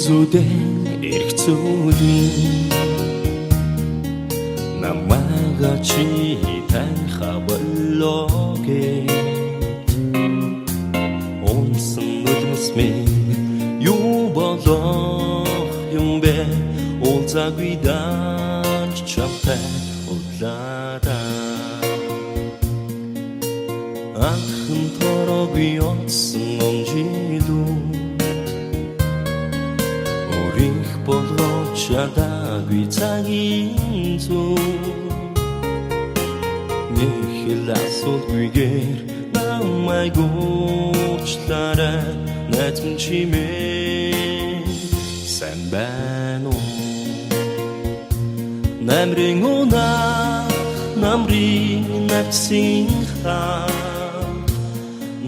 зүйдэн эргцүүлэн намайга чи таньха болоо гэд унсан нүдмэс минь юу болох юм бэ уулзаагүй даач чамтай удлаадаа анхан тороогүй онсон онжилүү өрих болгож чадаагүй цагийн зүү нэхэл асуулгүйгээр намайг уучлаарай найзан чимээ сайн байна уу намрын унах намрын навсын хаа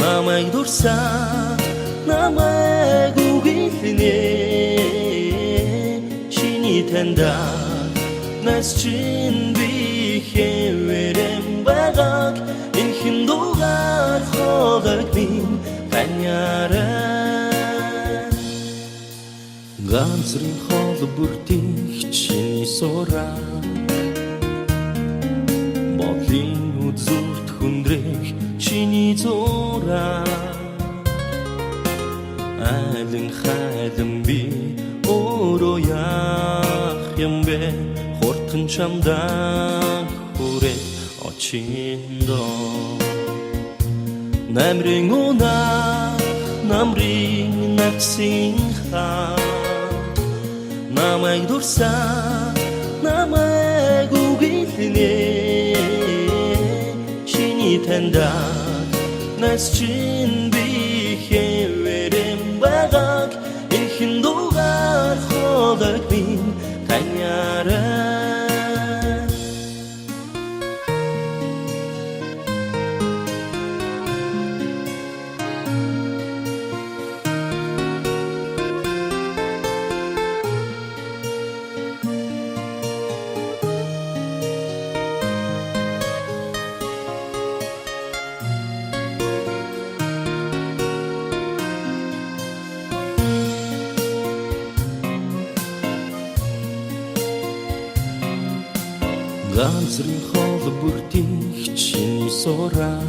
намайг дурсаа намайг үгэлнэ чиний танда нас чин би хэвэрэм багаг инхэн дугаар хоолойг минь таньяраа ганцрын хоол бүртих чиний сураа бодлын үзүүрт хүндрэх чиний зураа айлын хайлан би өөрөө яах юм бэ хурдан чамдаа хүрээ очиндоо намрын унах намрын навсын хаа намайг дурсаа намайг үгэлнэ чиний танда нас чин би хэвэрэм багаг инхэн дугаар хоолойг минь таньяраа ганцрын хоол бүртих чиний сураа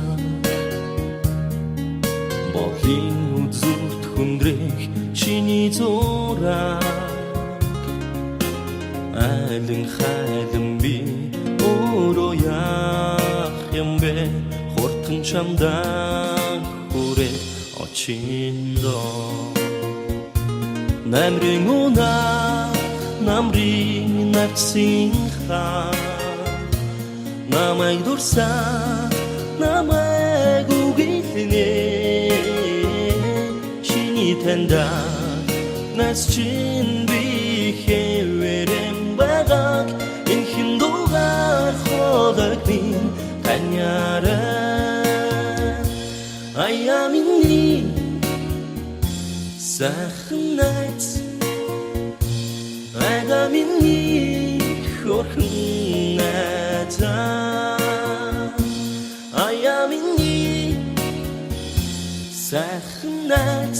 бодлын үзүүрт хүндрэх чиний зураа айлын хайлан би өөрөө яах юм бэ хурдан чамдаа хүрээ очиндоо намрын унах намрын навсын хаа намайг дурсаа намайг үгэлнэ чиний танда нас чин би хэвэрэм багаг инхэн дугаар хоолойг минь таньяраа аяа миний сайхан найз аяа миний хөрхөн I am in need, Sachnat.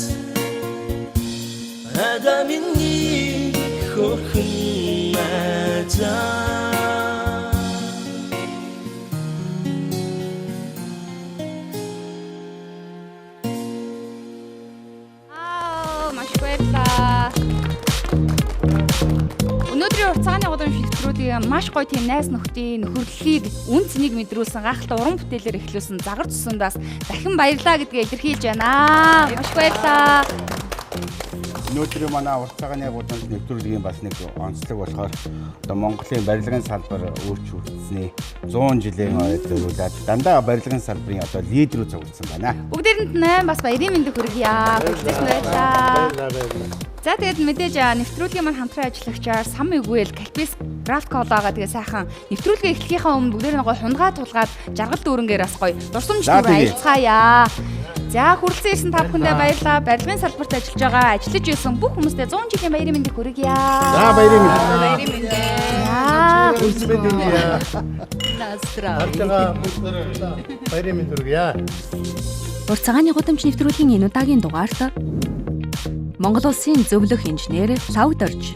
I am in need, Chochnata. Oh, Mashqueta. Өнөөдрийн уртцааны годомж нэвтрүүлгийг маш гоё тийм найз нөхдийн нөхөрлөлийг үн цэнийг мэдрүүлсэн гайхалтай уран бүтээлээр эхлүүлсэн загар цусундаас дахин баярлаа гэдгээ илэрхийлж байна. Маш баярлаа. Өнөөдрийн манай уртцааны годомж нэвтрүүлгийн бас нэг онцлог болохоор одоо Монголын барилгын салбар өөрч үлдсэний 100 жилийн ойролцоогуулаад дандаа барилгын салбарын одоо лидер рүү цогцсон байна. Бүгдээрэнд нь бас баярын мэндийг хүргье. Баярлалаа. За тэгээд мэдээж нэвтрүүлгийн маань хамтран ажиллагчаар Сан Мигуэл, Калпис, Крафт Колагаа тэгээ сайхан нэвтрүүлгээ эхлэхийнхаа өмнө бүгдээр нь гоё хунгаа тулгаад жаргал дүүрэнгээр бас гоё дурсамж дүүр аялцгаая. За хүрэлцэн ирсэн та бүхэндээ баярлалаа. Барилгын салбарт ажиллаж байгаа, ажиллаж байсан бүх хүмүүстээ 100 жилийн баярын мэндийг хүргье. За баярын мэнд. Баярын мэнд. Артага баярын мэнд хүргье. Урт цагааны гудамж нэвтрүүлгийн энэ удаагийн дугаарт Монгол Улсын зөвлөх инженер Лав Дорж.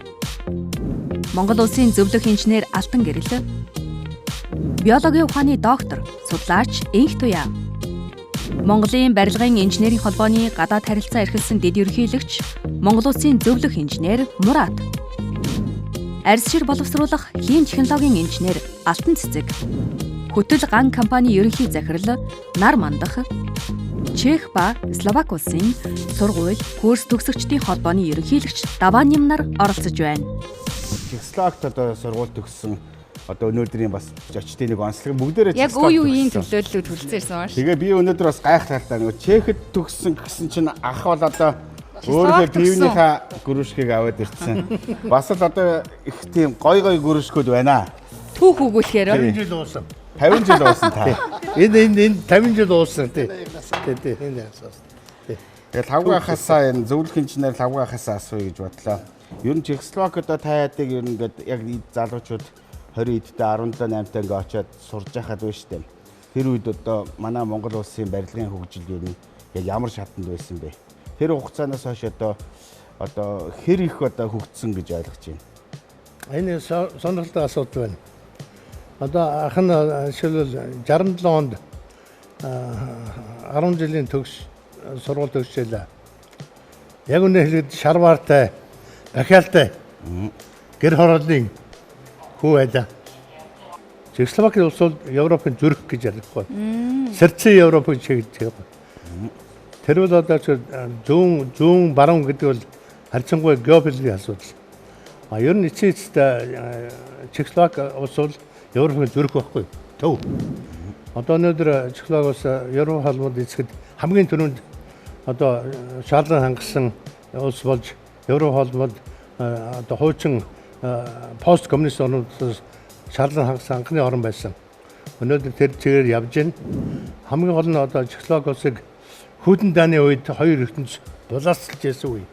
Монгол Улсын зөвлөх инженер Алтан Гэрэл. Биологийн ухааны доктор, судлаач Энх Туяа. Монголын барилгын инженерийн холбооны гадаад харилцаа эрхэлсэн дэд ерөнхийлөгч Монгол Улсын зөвлөх инженер Мурат. Арьс шир боловсруулах хийм технологийн инженер Алтан Цэцэг. Хөтөл ган компани ерөнхий захирал Нар Мандах. Чех ба Словак улсын сургууль, курс төгсөгчдийн холбооны ерөнхийлөгч Даван Нямнар оролцож байна. Чехословакт одоо сургууль төгссөн одоо өнөөдрийн бас очтын нэг онцлог бүгдээрээ Яг үе үеийн төлөөллөд хүрэлцэн ирсэн байна. Тэгээ би өнөөдөр бас гайхалтай нэг Чехэд төгссөн гэсэн чинь ах бол одоо өөрөөр бивнийхээ гүрүшгийг аваад ирсэн. Бас л одоо их тийм гой гүрүшгүүд байна. Түүх өгүүлэхээр 50 жил уусан. 50 жил уусан та. Энэ 50 жил уусан тий. Энэ асуусан. Тэгээ лавгахасаа энэ зөвлөх инженер лавгахасаа асууя гэж бодлоо. Ер нь Чехословакид та яадаг ер нь ингээд яг залуучууд 20 эдтэй 17 8-тай ингээд очиод сурж байхад байна шүү дээ. Тэр үед одоо манай Монгол улсын барилгын хөгжил ер нь яг ямар шатанд байсан бэ? Тэр хугацаанаас хойш одоо хэр их одоо хөгжсөн гэж ойлгож байна. Энэ сонирхолтой асуудал байна. Одоо анх нь жишээлбэл 67 онд 10 жилийн сургууль төгсөөлөө. Яг үнэ хэлээд шарваартай, дахиалтай гэр хорооллын хүү байлаа. Чехословакийн улс бол Европын зүрх гэж ялгахгүй. Сэрцэн Европыг чиглэж байгаа. Тэр бол одоо зүүн баруун гэдэг бол харьцангуй геополитикийн асуудал. Ер нь эцээстэй Чехословак улс бол Европын зүрх байхгүй. Төв. Одоо өнөөдөр Чехословак улс Европ холбоонд эцэхэд хамгийн түрүүнд одоо шаалан хангасан улс болж Европ холбоонд одоо хуучин пост коммунист орнуудаас шаалан хангасан анхны орн байсан. Өнөөдөр тэр чигээр явж байна. Хамгийн гол нь одоо Чехословак улсыг хүүдэн дааны үед хоёр ертөнц булаацлж байсан үе.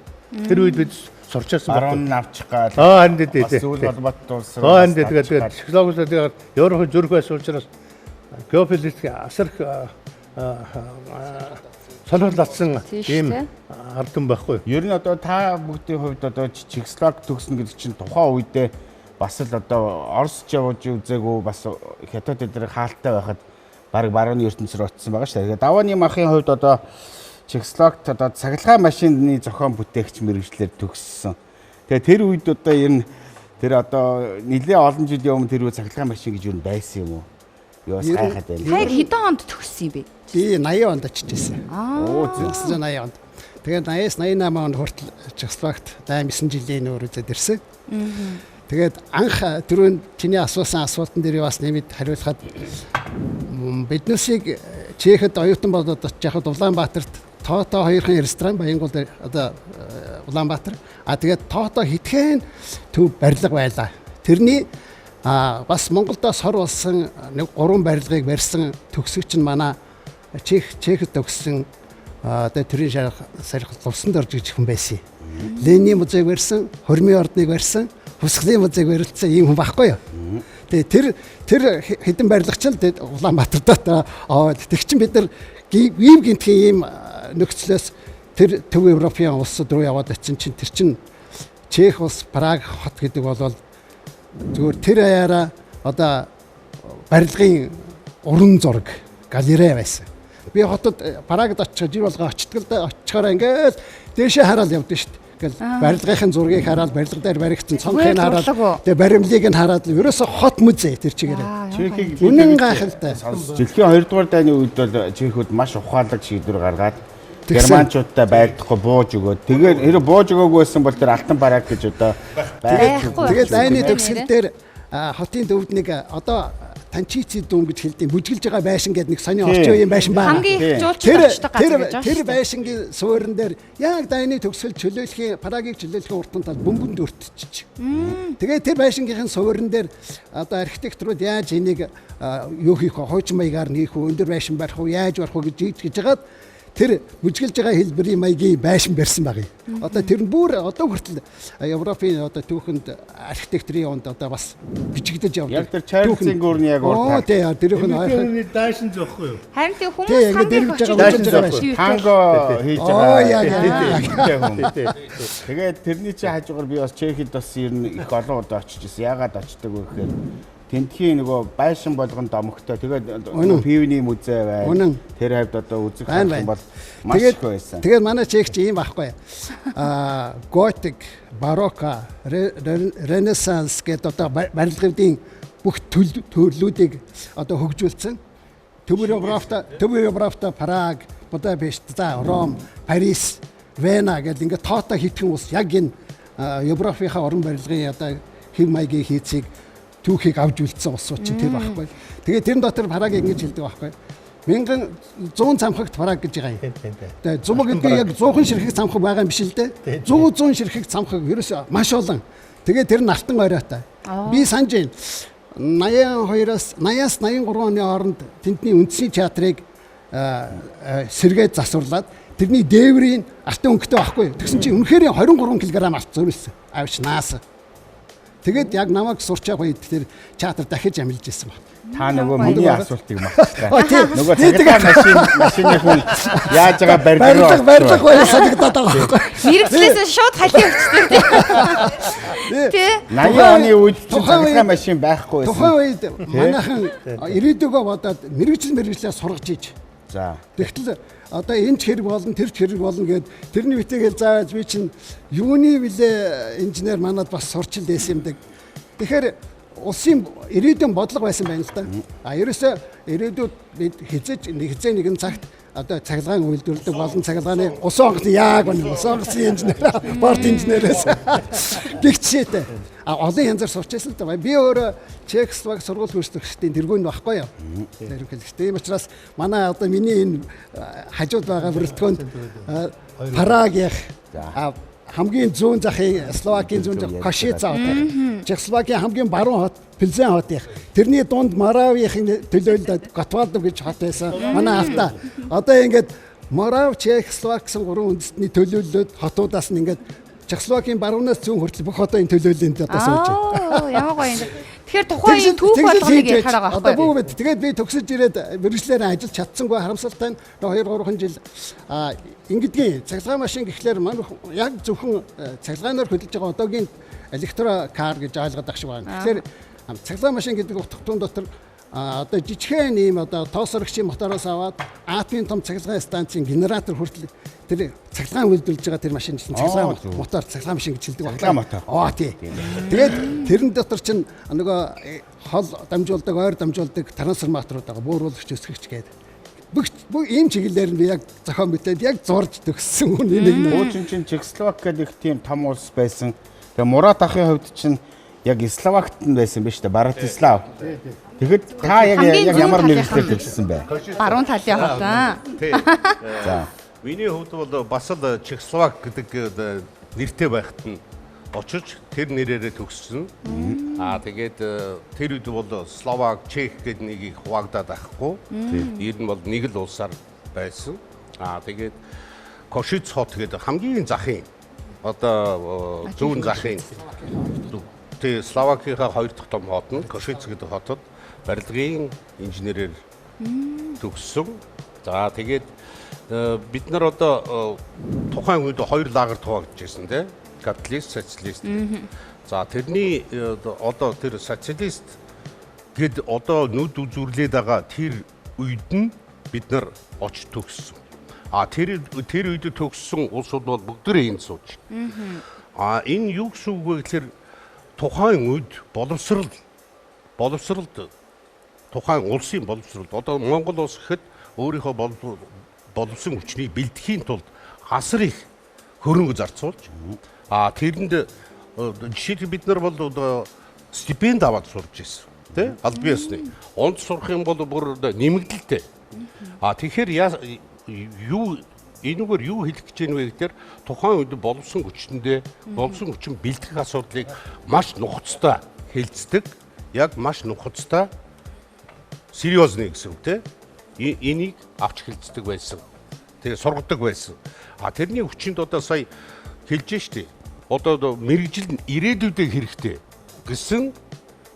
Тэр үед бид сурчсан баруун навчих гал. Харин дээ. Сүүл холбоотой улс. Харин дээ тэгээд Чехословак улс тэгээд Европын зүрх байсан учраас геополитик асар сонирхолтой ийм ардсан байхгүй. Ер нь одоо та бүгдийн хувьд одоо Чехословак төгснө гэдэг чинь тухайн үедээ бас л одоо Орос явж үзээгүй бас хятад эдгээр хаалттай байхад баг барууны ертөнцөөр очсон байгаа шүү дээ. Тэгээд Давааны махын хувьд одоо Чехословакт одоо цахилгаан машины зохион бүтээгч мэргэжлэр төгссөн. Тэгээд тэр үед одоо ер нь тэр одоо нэлээд олон жилийн өмнө тэр цахилгаан машин гэж юу байсан юм уу? Юу бас гайхаад байна. Та хэдэн онд төгссөн юм бэ? Би 80 онд очижсэн. Оо зөв. 1980 онд. Тэгээд 80-88 онд хүртэл Чехословакт 8-9 жилийн өөр үзээд ирсэн. Тэгээд анх түрүүн чиний асуусан асуултан дээр бас нэмэд хариулахад биднээсийг Чехэд оюутан болоод очиж яхад Улаанбаатарт Тото хоёрхан ресторан Баянгол одоо Улаанбаатар. Тэгээд Тото хитгэн төв барилга байлаа. Тэрний бас Монголдоос хор болсон нэг 3 барилгыг барьсан төгсөгч нь манай Чехэд төгссөн одоо төрийн сархил Улсан Дорж гэж хүн байсан. Ленин музейг барьсан, Хормын ордныг барьсан, Хусгалын музейг барилдсан ийм хүн байхгүй юу? Тэгээ тэр хэдэн барилгач л Улаанбаатарт аваад тэг чин бид нар ийм гинтгийн ийм нөхцлөөс тэр төв Европын улсууд руу яваад очив чинь тэр чин Чех улс Праг хот гэдэг бол зүгээр тэр аяараа одоо барилгын уран зураг галерей байсан. Би хотод Прагд очих жир болгоо очтгол очихоор ингээл дээшээ хараад явдсан шүү дээ. Ингээл барилгын зургийг хараад барилга дээр баригдсан цонхыг хараад тэгээ баримлыг нь хараад ерөөсө хот музей тэр чигээрээ. Чехийг үнэн гайхалтай. Жилхийн 2 дугаар дайны үед бол Чехүүд маш ухаалаг шийдвэр гаргаад германчуудтай байлдахгүй бууж өгөөд тэгээд хэрэв бууж өгөөгүй байсан бол тэр алтан бараг гэж одоо тэгээд дайны төгсгөл дээр хотын төвд нэг одоо Танчици дүн гэж хэлдэг бүжгэлж байгаа байшин гэдэг нэг сони орчин үеийн байшин байна. Хамгийн их жуулчд очдог газар гэж байна. Тэр байшингийн суурин дээр яг дайны төгсгөл чөлөөлөхийн Прагийг чөлөөлөхийн уртан тал бөмбөн дөртчих. Тэгээд тэр байшингийнхын суурин дээр одоо архитекторууд яаж энийг юу хийх вэ? Хуучин маягаар нийх үү? Өндөр байшин барих уу? Яаж барих уу гэж жийж хагаад тэр бүжгэлж байгаа хэлбэрийн маягийн байшин барьсан баг юм. Одоо тэр нь бүр одоо хүртэл Европын одоо түүхэнд архитектурын онд одоо бас бичигдэж явдаг. Яг тэр Чарльзын гүрний яг Оо тий тэрийнх нь Тэрний дайшин зөхгүй юу? Харин тийм хүмүүс дэрвж байгаа танго хийж байгаа. Тий. Тэгээд тэрний чинь хажуугаар би бас Чехэд бас ер нь их олон удаа очиж ирсэн. Яагаад очдөг вэ гэхээр тентхийн нөгөө байшин болгон домогтой. Тэгээд пивний музей байна. Тэр хавьд одоо үзэх юм бол маш их байсан. Тэгээд манай Чех чи ийм байхгүй. Готик, барокко, ренессанс гэдэг одоо барилгын бүх төрлүүдийг одоо хөгжүүлсэн. Төв Европта Праг, Будапешт, Ром, Парис, Вена гэдэг ингээд тоотоо хийтгэн ус яг энэ Европынхаа орон барилгын одоо хэв маягийн хийцийг түүхийг авч үлдсэн ус чинь тэр байхгүй. Тэгээд тэрэн дотор Прагийг ингэж хэлдэг байхгүй. 1100 цамхагт Праг гэж байгаа юм. Тэгээд 100 гэдэг яг 100хан ширхэг цамхаг байгаа юм биш л дээ. 100 ширхэг цамхаг ерөөсөө маш олон. Тэгээд тэр нь алтан оройтой. Би санаж байна. 82-аас 83 оны хооронд тэдний үндэсний театрыг сэргээд засварлаад тэрний дээврийн алтан өнгөтэй байхгүй. Тэгсэн чинь үнэхээр 23 кг алт зөрүүлсэн. Авчнаас. Тэгээд яг намайг сурч явах үед тэр театр дахиж амжилж ирсэн баг. Та нөгөө миний асуултыг магтчихлаа. Нөгөө цагтаа машины хүн яаж байгаа барилга санагдаад байгаа байхгүй. Мэргэжлээс шууд халиа өгчтэй. Тий. 80 оны үед цагтаа машин байхгүй байсан. Тухайн үед манайхан ирээдүгөө бодоод мэргэжлээ сургаж ийж. За. Тэгтэл одоо энэ ч хэрэг болно, тэр ч хэрэг болно гэд тэрний үтэйгэл зааж би чинь юуны билээ инженер манад бас сурч л байсан юм дэг. Тэгэхээр улсын ирээдүйн бодлого байсан байна л да. Ерөөсөө ирээдүйд бид хизээ нэгэн цагт одоо цахилгаан үйлдвэрлэдэг болон цахилгааны усан онгоцны яг үнэ усан онгоцны инженер, порт инженерээс гихчээтэй. Олон янзаар сурч байсан л да. Би өөрөө Чехословак сургууль хөрсдөгчдийн тэргүүнд байхгүй юу. Тэрхэлтэй. Тийм учраас манай одоо миний энэ хажууд байгаа бүрэлдэхүүнд Прагийн хамгийн зүүн захын Словакийн зүүн зах Кошица хот. Чехословакийн хамгийн баруун хот Плзен хот их. Тэрний дунд Моравийн төлөөлөлд Готвалдов гэж хот байсан. Манай автаа. Одоо ингээд Морав, Чехословак гэсэн гурван үндэстний төлөөлөлд хотуудаас нь ингээд Чехословакийн баруунаас зүүн хүртэл бүх хотын төлөөллөнд одоо сууж байна. Ямар гоё юм. Тэгэхээр тухайн түүх болгоныг ярих байгаа байхгүй. Одоо бүгд тэгээд би төгсөж ирээд мэргэжлээр ажиллаж чадсангүй харамсалтай нь 2-3 жил ингэдгийн цахилгаан машин гэхлээр манай яг зөвхөн цахилгаанаар хөдөлж байгаа одоогийн электрокар гэж ойлгоод ах шиг байна. Тэгэхээр цахилгаан машин гэдэг утгатун дотор одоо жижигхэн ийм одоо тоосрогчийн мотороос аваад атомын том цахилгаан станцын генератор хүртэл тэр цахилгаан үйлдвэрлэж байгаа тэр машин чинь цахилгаан мотор цахилгаан машин гэж хэлдэг байна. Тий. Тэгээд тэрэн дотор чинь нөгөө хол дамжуулдаг, ойр дамжуулдаг трансформаторууд байгаа. Бууруулагч өсгөгч гэдэг. Бүх ийм чиглэлээр нь би яг зохион бүтээд яг зурж төгссөн хүн нэг нь. Уучин чинь Чехословак гэдэг тийм том улс байсан. Тэгээ Мурат ахын хувьд чинь яг Словакт нь байсан биз дээ, Братислав. Тэгэхэд та яг ямар мэргэжлээр төгссөн бэ? Баруун талын хот аа. За. Миний хувьд бол бас л Чехословак гэдэг нэртэй байхад нь очиж тэр нэрээрээ төгссөн. Тэгээд тэр үед бол Словак, Чех гэдэг нэгийг хуваагдаад байхгүй. Ер нь бол нэг л улсаар байсан. Тэгээд Кошиц хот гэдэг хамгийн захын одоо зүүн захын тэг Словакийнхаа хоёр дахь том хот нь Кошиц гэдэг хотод барилгын инженерээр төгссөн. За тэгээд бид нар одоо тухайн үед хоёр лагерт хуваагдаж байсан тийм капиталист, социалист. За тэрний одоо тэр социалист гэд одоо нүд үзүрлээд байгаа тэр үед нь бид нар очиж төгссөн. Тэр үед төгссөн улсууд бол бүгдээ энд сууж. Энэ юу гэсэн үг вэ гэхээр тухайн үед боловсролд тухайн улсын боловсролд одоо Монгол улс гэхэд өөрийнхөө боловсон хүчнийг бэлтгэхийн тулд асар их хөрөнгө зарцуулж тэрэнд жишээлбэл бид нар бол стипенд аваад сурж ирсэн тий аль биесний онд сурах юм бол бүр нэмэгдэлтэй тэгэхээр энэгээр юу хэлэх гэж байна вэ гэхээр тухайн үед боловсон хүчтэндээ боловсон хүчин бэлтгэх асуудлыг маш нухацтай хэлцдэг яг маш Тэгээ сургадаг байсан. Тэрний хүчинд одоо сая хэлж штэ. Одоо мэрэгжил ирээдүйдээ хэрэгтэй гэсэн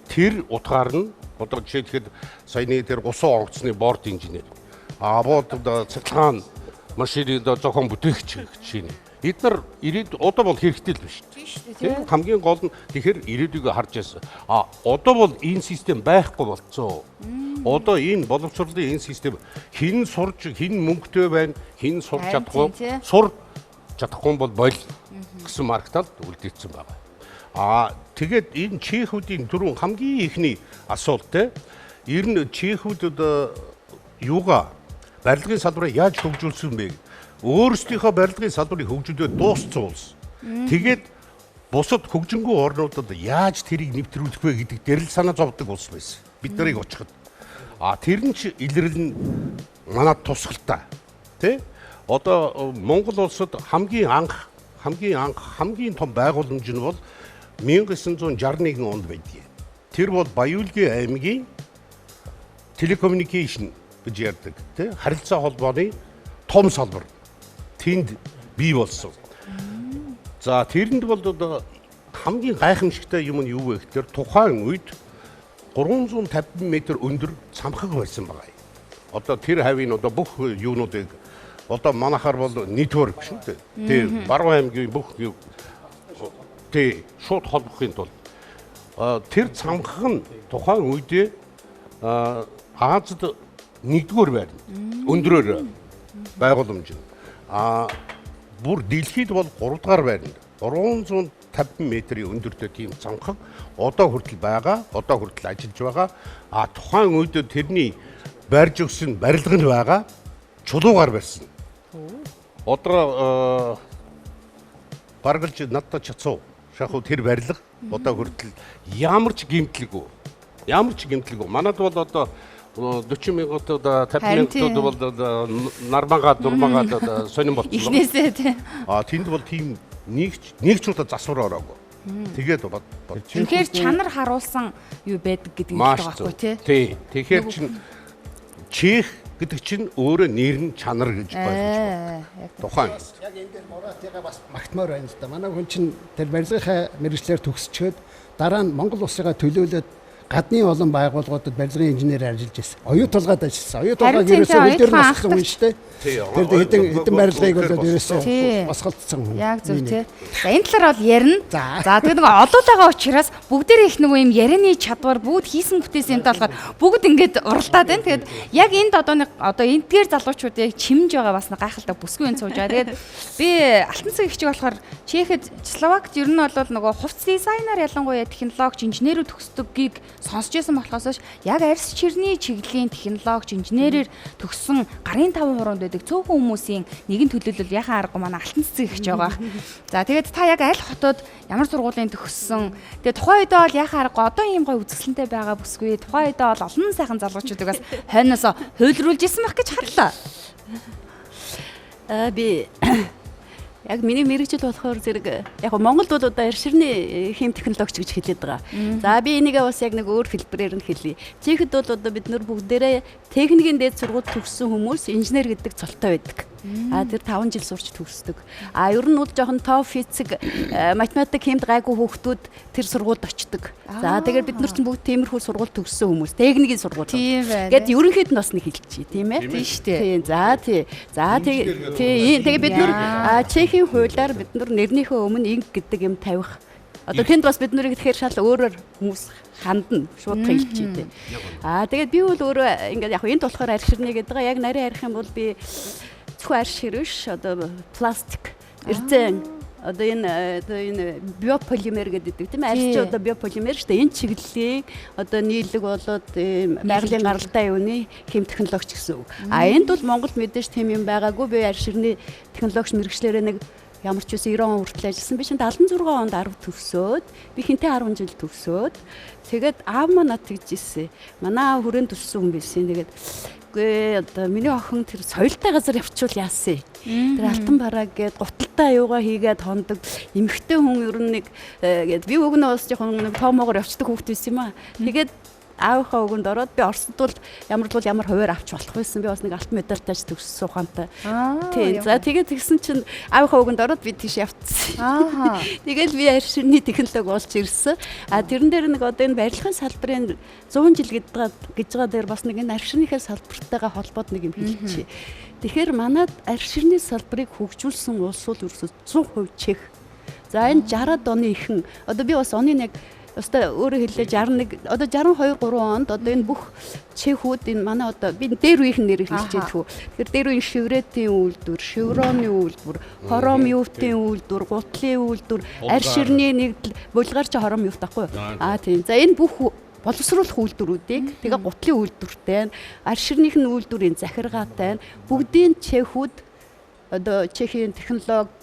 тэр утгаар нь одоо жишээлхэд саяны тэр усан онгоцны борд инженер. Бод одоо цэцлгаан машины зохион бүтээгч жишээ нь. Эдгээр одоо бол хэрэгтэй л биш. Тийм хамгийн гол нь тэгэхээр ирээдүйгөө харж байсан. Одоо бол энэ систем байхгүй болцсон. Одоо энэ боловсролын энэ систем хэн сурж хэн мөнгөтэй байна, хэн сурч чадахгүй, сур чадахгүй бол гэсэн маркетад үлдээсэн байна. Тэгээд энэ чехүүдийн түрүүн хамгийн ихний асуулт ер нь чехүүдэд юугаа барилгын салбарыг яаж хөгжүүлсэн бэ? Өөрсдийнхөө барилгын салбарыг хөгжүүлээд дууссан улс. Тэгээд бусад хөгжингүй орнуудад яаж тэрийг нэвтрүүлэх вэ гэдэг дээр л санаа зовдөг улс байсан. Бид нарыг очиход. Тэр нь ч илрэл нь манад тусгалтай. Тэ? Одоо Монгол улсад хамгийн том байгууламж нь бол 1961 онд байдгийг. Тэр бол Баяулгийн аймгийн телекоммуникашн гэж ярьдаг, тэ? Харилцаа холбооны том салбар. Тэнд бий болсон. За тэрэнд бол одоо хамгийн гайхамшигтай юм нь юу вэ гэхээр тухайн үед 350 м өндөр цамхаг байсан байгаа юм. Одоо тэр хавийн одоо бүх юунуудыг одоо манайхаар бол network шүү дээ. Тэгээ Баруун аймгийн бүх тэг шууд холбохын тулд тэр цамхаг нь тухайн үедээ Азад нэгдүгээр байна. Өндрөөр байгууламж нь. Бүр дэлхийд бол 3 дугаар байна. 350 м-ийн өндөртэй тийм цамхаг одоо хүртэл байгаа. Одоо хүртэл ажиллаж байгаа. Тухайн үед тэрний барьж өгсөн барилга нь байгаа. Чулуугаар барьсан. Одоо баргалж надад чацуу. Шахуу тэр барилга одоо хүртэл ямар ч гэмтлэггүй. Манад бол одоо 40 мянгад 50 мянгад бол нармагаа дурмагаа сонирн болчихлоо. Ихнээсээ тий. Тэнд бол тийм нэг ч удаа засвар ороогүй. Тэгээд бод. Тэгэхээр чанар харуулсан юу байдаг гэдэг нь байхгүй тий. Тэгэхээр чин Чех гэдэг чинь өөрөө нэр нь чанар гэж ойлгож байна. Тухайн. Яг энэ дээр Моратигаа бас магтмаар байна л да. Манай хүн чинь тэр барилгынхаа мэргэжлэр төгсчөөд дараа нь Монгол улсыгаа төлөөлөд гадны олон байгууллагуудад барилгын инженер ажиллаж байсан. Оюут толгойд ажилласан. Оюут толгойг ерөөсөө хөл дээр нассан хүн шүү дээ. Тэр хэдэн барилгыг бол ерөөсөө босголдсон хүн. Яг зөв тий. За энэ талаар бол ярина. За тэгээд нэг олоод байгаа учраас бүгдээрээ их нэг юм ярианы чадвар бүгд хийсэн бүтээсэн юмтай болохоор бүгд ингээд уралдаад байна. Тэгээд яг энд одоо энтгээр залуучуудыг чимж байгаа бас гайхалтай бүсгүй юм сууж байгаа. Тэгээд би алтан цэг ихчиг болохоор Чехэд Словакт ер нь бол нөгөө хувцс дизайнер ялангуяа технологич инженерүүд төгсдөггийг сонсч байсан болохоос яг арьс чирний чиглэлийн технологич инженерээр төгссөн гарын 5% байдаг цөөхөн хүмүүсийн нэгэн төлөөлөл яхаа аргагүй манай алтан цэцэг ихч байгаа. За тэгээд та яг аль хотод ямар сургуулийн төгссөн. Тэгээд тухайн үедээ бол яхаа аргагүй одоо ийм гоё үзэсгэлэнтэй байгаа бүсгүй. Тухайн үедээ бол олон сайхан залуучуудыг бас хойноос хуйлруулж исэн байх гэж харлаа. Би яг миний мэрэгжил болохоор зэрэг яг Монголд бол одоо арьсширны хэм технологич гэж хэлээд байгаа. За би энийгээ бас яг нэг өөр хэлбэрээр нь хэлье. Чехэд бол одоо бид нар бүгдээрээ техникийн дээд сургууль төгссөн хүмүүс инженер гэдэг цолтой байдаг. Тэр 5 жил сурч төгсдөг. Ер нь бол жоохон тоо физик, математик, химд гайгүй хүүхдүүд тэр сургуульд очдог. За тэгээд бид нар ч бүгд тиймэрхүү сургууль төгссөн хүмүүс. Техникийн сургууль. Гэт ерөнхийд нь бас нэг хэлчихье, тийм ээ? Тийм шүү дээ. За тэгээд бид нар Чехийн хуулиар бид нар нэрнийхөө өмнө инк гэдэг юм тавих. Одоо тэнд бас бид нарыг тэгэхээр шал өөрөөр хүмүүс хандна шууд хэлчихье. Тэгээд би бол өөрөө ингээд яг энд болохоор арьсширны гэдэг байгаа. Яг нарийн арих юм бол би зөвхөн арьсшир биш одоо пластик, эрдэн одоо энэ биополимер гэдэг тийм арьсч одоо биополимер шүү дээ. Энэ чиглэлийн одоо нийлэг болоод байгалийн гаралтай юуны хэм технологич гэсэн үг. Энд бол Монголд мэдээж тийм юм байгаагүй. Би арьсширны технологич мэргэжлэрээ нэг ямар ч үсэн 90 он хүртэл ажилласан. Би чинь 76 онд 10 төгсөөд би хинтээ 10 жил төгсөөд тэгээд аав маань над тэгж ирсэн. Манай хүрээнд төссөн хүн байсан. Тэгээд үгүй одоо миний охин тэр соёлтой газар явчвал яасан. Тэр алтан бараа гээд гуталтай аюугаа хийгээд хондог. Эмэгтэй хүн ер нь нэг гээд би өгнөө бас жоохон нэг тоомоогоор явцдаг хүүхд байсан юм аа. Тэгээд аавынхаа өгөнд ороод би Оросд бол ямар хуваар авч болох байсан. Би бас нэг алтан медальтайч төгссөн ухаантай. Тийм. За тэгээд тэгсэн чинь аавынхаа өгөнд ороод би тийш явцсан. Тэгээд би арь ширний технологи болж ирсэн. Тэрэн дээр нэг одоо энэ барилгын салбарын 100 жил гэж байгаа дээр бас нэг энэ арь ширнийхээ салбартайгаа холбоод нэг юм хэлчихье. Тэгэхээр манад арь ширний салбарыг хөгжүүлсэн улс бол ерөөсөө 100% Чех. За энэ 60-аад оны ихэнх одоо би бас оны нэг өстой өөрөө хэлээ 61 одоо 62 3 онд одоо энэ бүх чехүүд энэ манай одоо би дээр үеийн нэрийг хэлж байгаа. Тэгэхээр дээр үеийн Шевретийн үйлдвэр, Шевроны үйлдвэр, Хором юутын үйлдвэр, гутлын үйлдвэр, арь ширний нэгдэл булгар чи хором юут ахгүй юу? Тийм. За энэ бүх боловсруулах үйлдвэрүүдийг тэгээ гутлын үйлдвэртэй, арь ширнийх нь үйлдвэрийн захиргаатай бүгдийн чехүүд одоо Чехийн технологи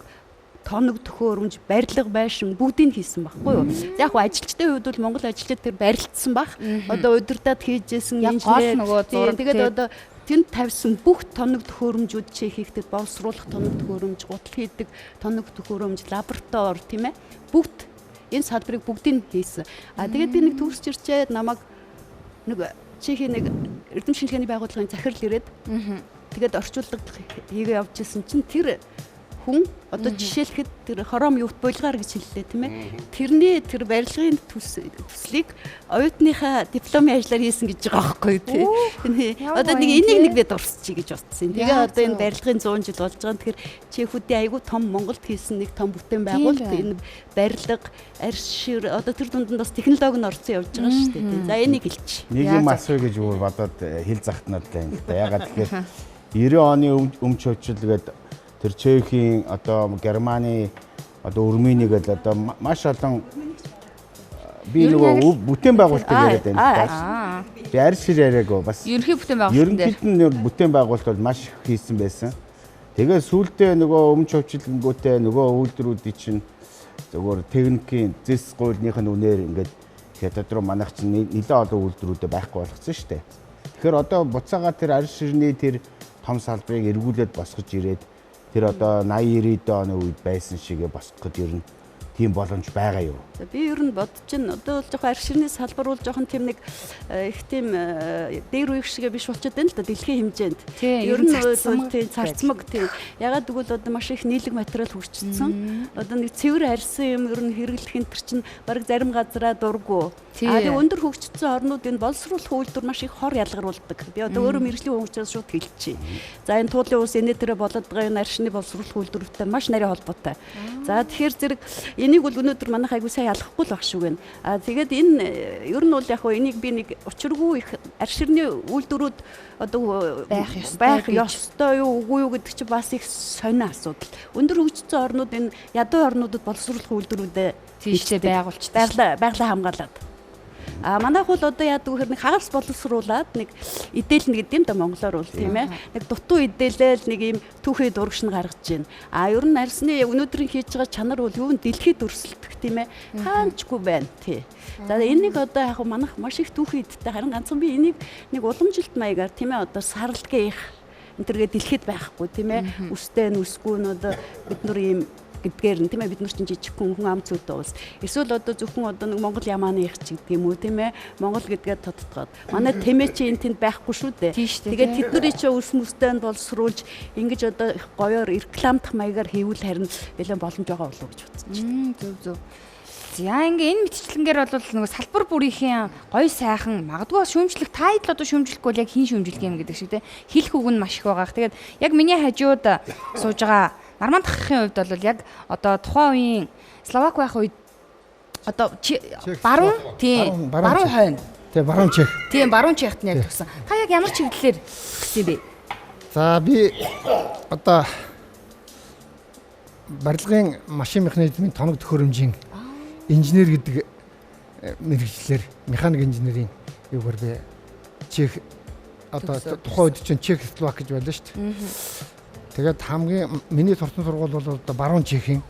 тоног төхөөрөмж, барилга байшин бүгдийг хийсэн байхгүй юу. Яг гоо ажилчдын хувьд бол Монгол ажилчид тэр барилдсан баг. Одоо удирдаад хийжсэн инженер тэгээд одоо тэнд тавьсан бүх тоног төхөөрөмжүүд Чехийг тэр боловсруулах тоног төхөөрөмж, гутал хийдэг тоног төхөөрөмж, лаборатори тийм ээ. Бүгд энэ салбарыг бүгдийг хийсэн. Тэгээд би нэг төгсч ирчээд намайг нэг Чехийн нэг эрдэм шинжилгээний байгууллагын захирал ирээд тэгээд орчуулга хийгээ явж исэн чинь тэр хүн одоо жишээлхэд тэр хором юут булгаар гэж хэллээ тийм ээ. Тэрний тэр барилгын төслийг оюутныхаа дипломын ажлаар хийсэн гэж байгаа байхгүй тий. Одоо нэг энийг нэг би дурсчих гэж бодсон. Тэгээ одоо энэ барилгын 100 жил болж байгаа. Тэгэхээр чехүүдийн айгүй том Монголд хийсэн нэг том бүтээн байгуулалт энэ барилга, арь шир одоо тэр дунд нь бас технологи нь орсон явж байгаа шүү дээ. За энийг хэлчих. Нэг юм асууя гэж өөр бодоод хэл захтнаадлаа юм да. Ягаад тэгэхээр 90 оны өмч хөвчлөгээд тэр Чехийн одоо Германы одоо Урминийг л одоо маш олон би нөгөө бүтээн байгуулалтыг яриад байна. Би арь шир яриагаа бас ерөнхий бүтээн байгуулалт дээр. Ерөнхийд нь бүтээн байгуулалт бол маш их хийсэн байсан. Тэгээ сүүлдээ нөгөө өмч хөвчлөнгүүтээ нөгөө үйлдвэрүүдийн чинь зөвхөн техникийн зэс гуйлных нь үнээр ингээд хятад руу манайх чинь нэлээд олон үйлдвэрүүд байхгүй болгоцсон шүү дээ. Тэгэхээр одоо буцаага тэр арь ширний тэр том салбарыг эргүүлээд босгож ирээд тэр одоо 80-90 оны үед байсан шигээ босгоход ер нь тийм боломж байгаа юу? Би ер нь бодож байна. Одоо бол жоохон арь ширний салбар бол жоохон тийм нэг их тийм дээр үеих шигээ биш болчиход байна л да дэлхийн хэмжээнд. Ер нь бол тийм царцмаг тийм. Ягаад гэвэл одоо маш их нийлэг материал хурцсан. Одоо нэг цэвэр арьсан юм ер нь хэрэглэхийн төр чинь бараг зарим газараа дурггүй. Тэгээ өндөр хөгжсөн орнууд энэ боловсруулах үйлдвэр маш их хор ялгаруулдаг. Би одоо өөрөө мэргэжлийн хүн учраас шууд хэлчихье. За энэ туулын ус энэтрэ болоод байгаа энэ арь ширний боловсруулах үйлдвэртэй маш нарийн холбоотой. За тэгэхээр зэрэг энийг бол өнөөдөр манайх айгуу сайн ялахгүй л баг шүү гэн. Тэгээд энэ ер нь бол яг хөө энийг би нэг учиргүй их арь ширний үйлдвэрүүд одоо байх ёстой юу үгүй юу гэдэг чинь бас их сонио асуудал. Өндөр хөгжсөн орнууд энэ ядуу орнуудад боловсруулах үйлдвэрүүдээ тийшээ байгуулчихдаг. Байгалаа хамгаалаад. Манайх бол одоо яадаг вэ гэхээр нэг хагас боловсруулад нэг идээлнэ гэдэг юм да монголоор бол тийм ээ. Нэг дутуу идээлэл нэг юм түүхий дурагш нь гаргаж байна. Ер нь арьсны өнөөдрийн хийж байгаа чанар бол юу н дэлхийд өрсөлдөх тийм ээ. Хаанчгүй байна тий. За энийг одоо яг манайх маш их түүхий идтэй харин ганцхан би энийг нэг уламжилт маягаар тийм ээ одоо саралдгийн их энтергээ дэлхийд байхгүй тийм ээ. Үстэй нь үсгүй нь одоо бид нар ийм гэдгээр нь тийм ээ бид нар чинь жижигхэн хүн ам цөөтэй улс. Эсвэл одоо зөвхөн одоо нэг Монгол ямааны их ч гэдэг юм уу тийм ээ. Монгол гэдгээ тодтогоод. Манай тэмээ чи энэ тэнд байхгүй шүү дээ. Тэгээд тэдний чи ус мүстэнд боловсруулж ингэж одоо гоёор рекламдах маягаар хийвэл харин нэлээд боломж байгаа болов уу гэж бодсон чинь. Зөв. За ингээ энэ мэтчлэнгээр бол нөгөө салбар бүрийнхэн гоё сайхан магадгүй шүүмжлэх тайтл одоо шүүмжлэхгүй бол яг хин шүүмжлэх юм гэдэг шиг те хэлэх үг нь маш их байгаа. Тэгээд яг миний хажууд сууж байгаа Нарман тахын хувьд бол яг одоо тухайн үеийн Словак байх үед одоо баруун тийм баруун хойно тийм баруун чех. Тийм баруун чехт нь яг төгсөн. Та яг ямар чиглэлээр төгсөн бэ? За би одоо барилгын машин механизмын тоног төхөөрөмжийн инженер гэдэг мэргэжлэр механик инженерийн юугаар би чех одоо тухайн үед чинь чех Словак гэж байлаа шүү дээ. Тэгээд хамгийн миний сурсан сургууль бол одоо баруун чехийн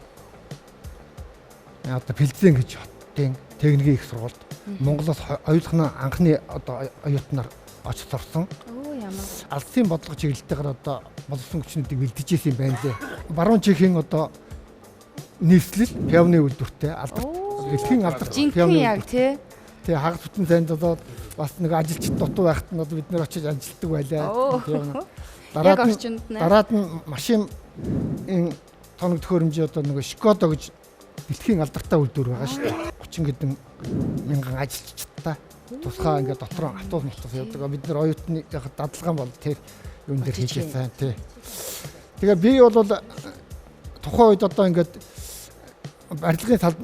одоо Пилзен гэж хотын техникийн их сургуульд Монголоос оюутны анхны одоо оюутнаар очиж сурсан. Алсын бодлого чиглэлтэйгээр одоо боловсон хүчнүүдийг бэлдэж исэн юм байна лээ. Баруун чехийн одоо нийслэл пиавны үйлдвэртэй дэлхийн алдартай пиавны яг тий тий хагас бүтэн сайнд болоод бас нэг ажилчид дутуу байхад нь бид нэр очиж ажилладаг байлаа. Дараад нь машин энэ тоног төхөөрөмжийн одоо нэг Шкода гэж дэлхийн алдартай үйлдвэр байгаа шүү дээ. 30 хэдэн мянган ажилчидтай тусгай ингээд дотор автобус явдаг. Бид нэр оюутны яг дадлаган бол тэр юм дээр хийж байсан тий. Тэгээ би бол тухайн үед одоо ингээд барилгын тал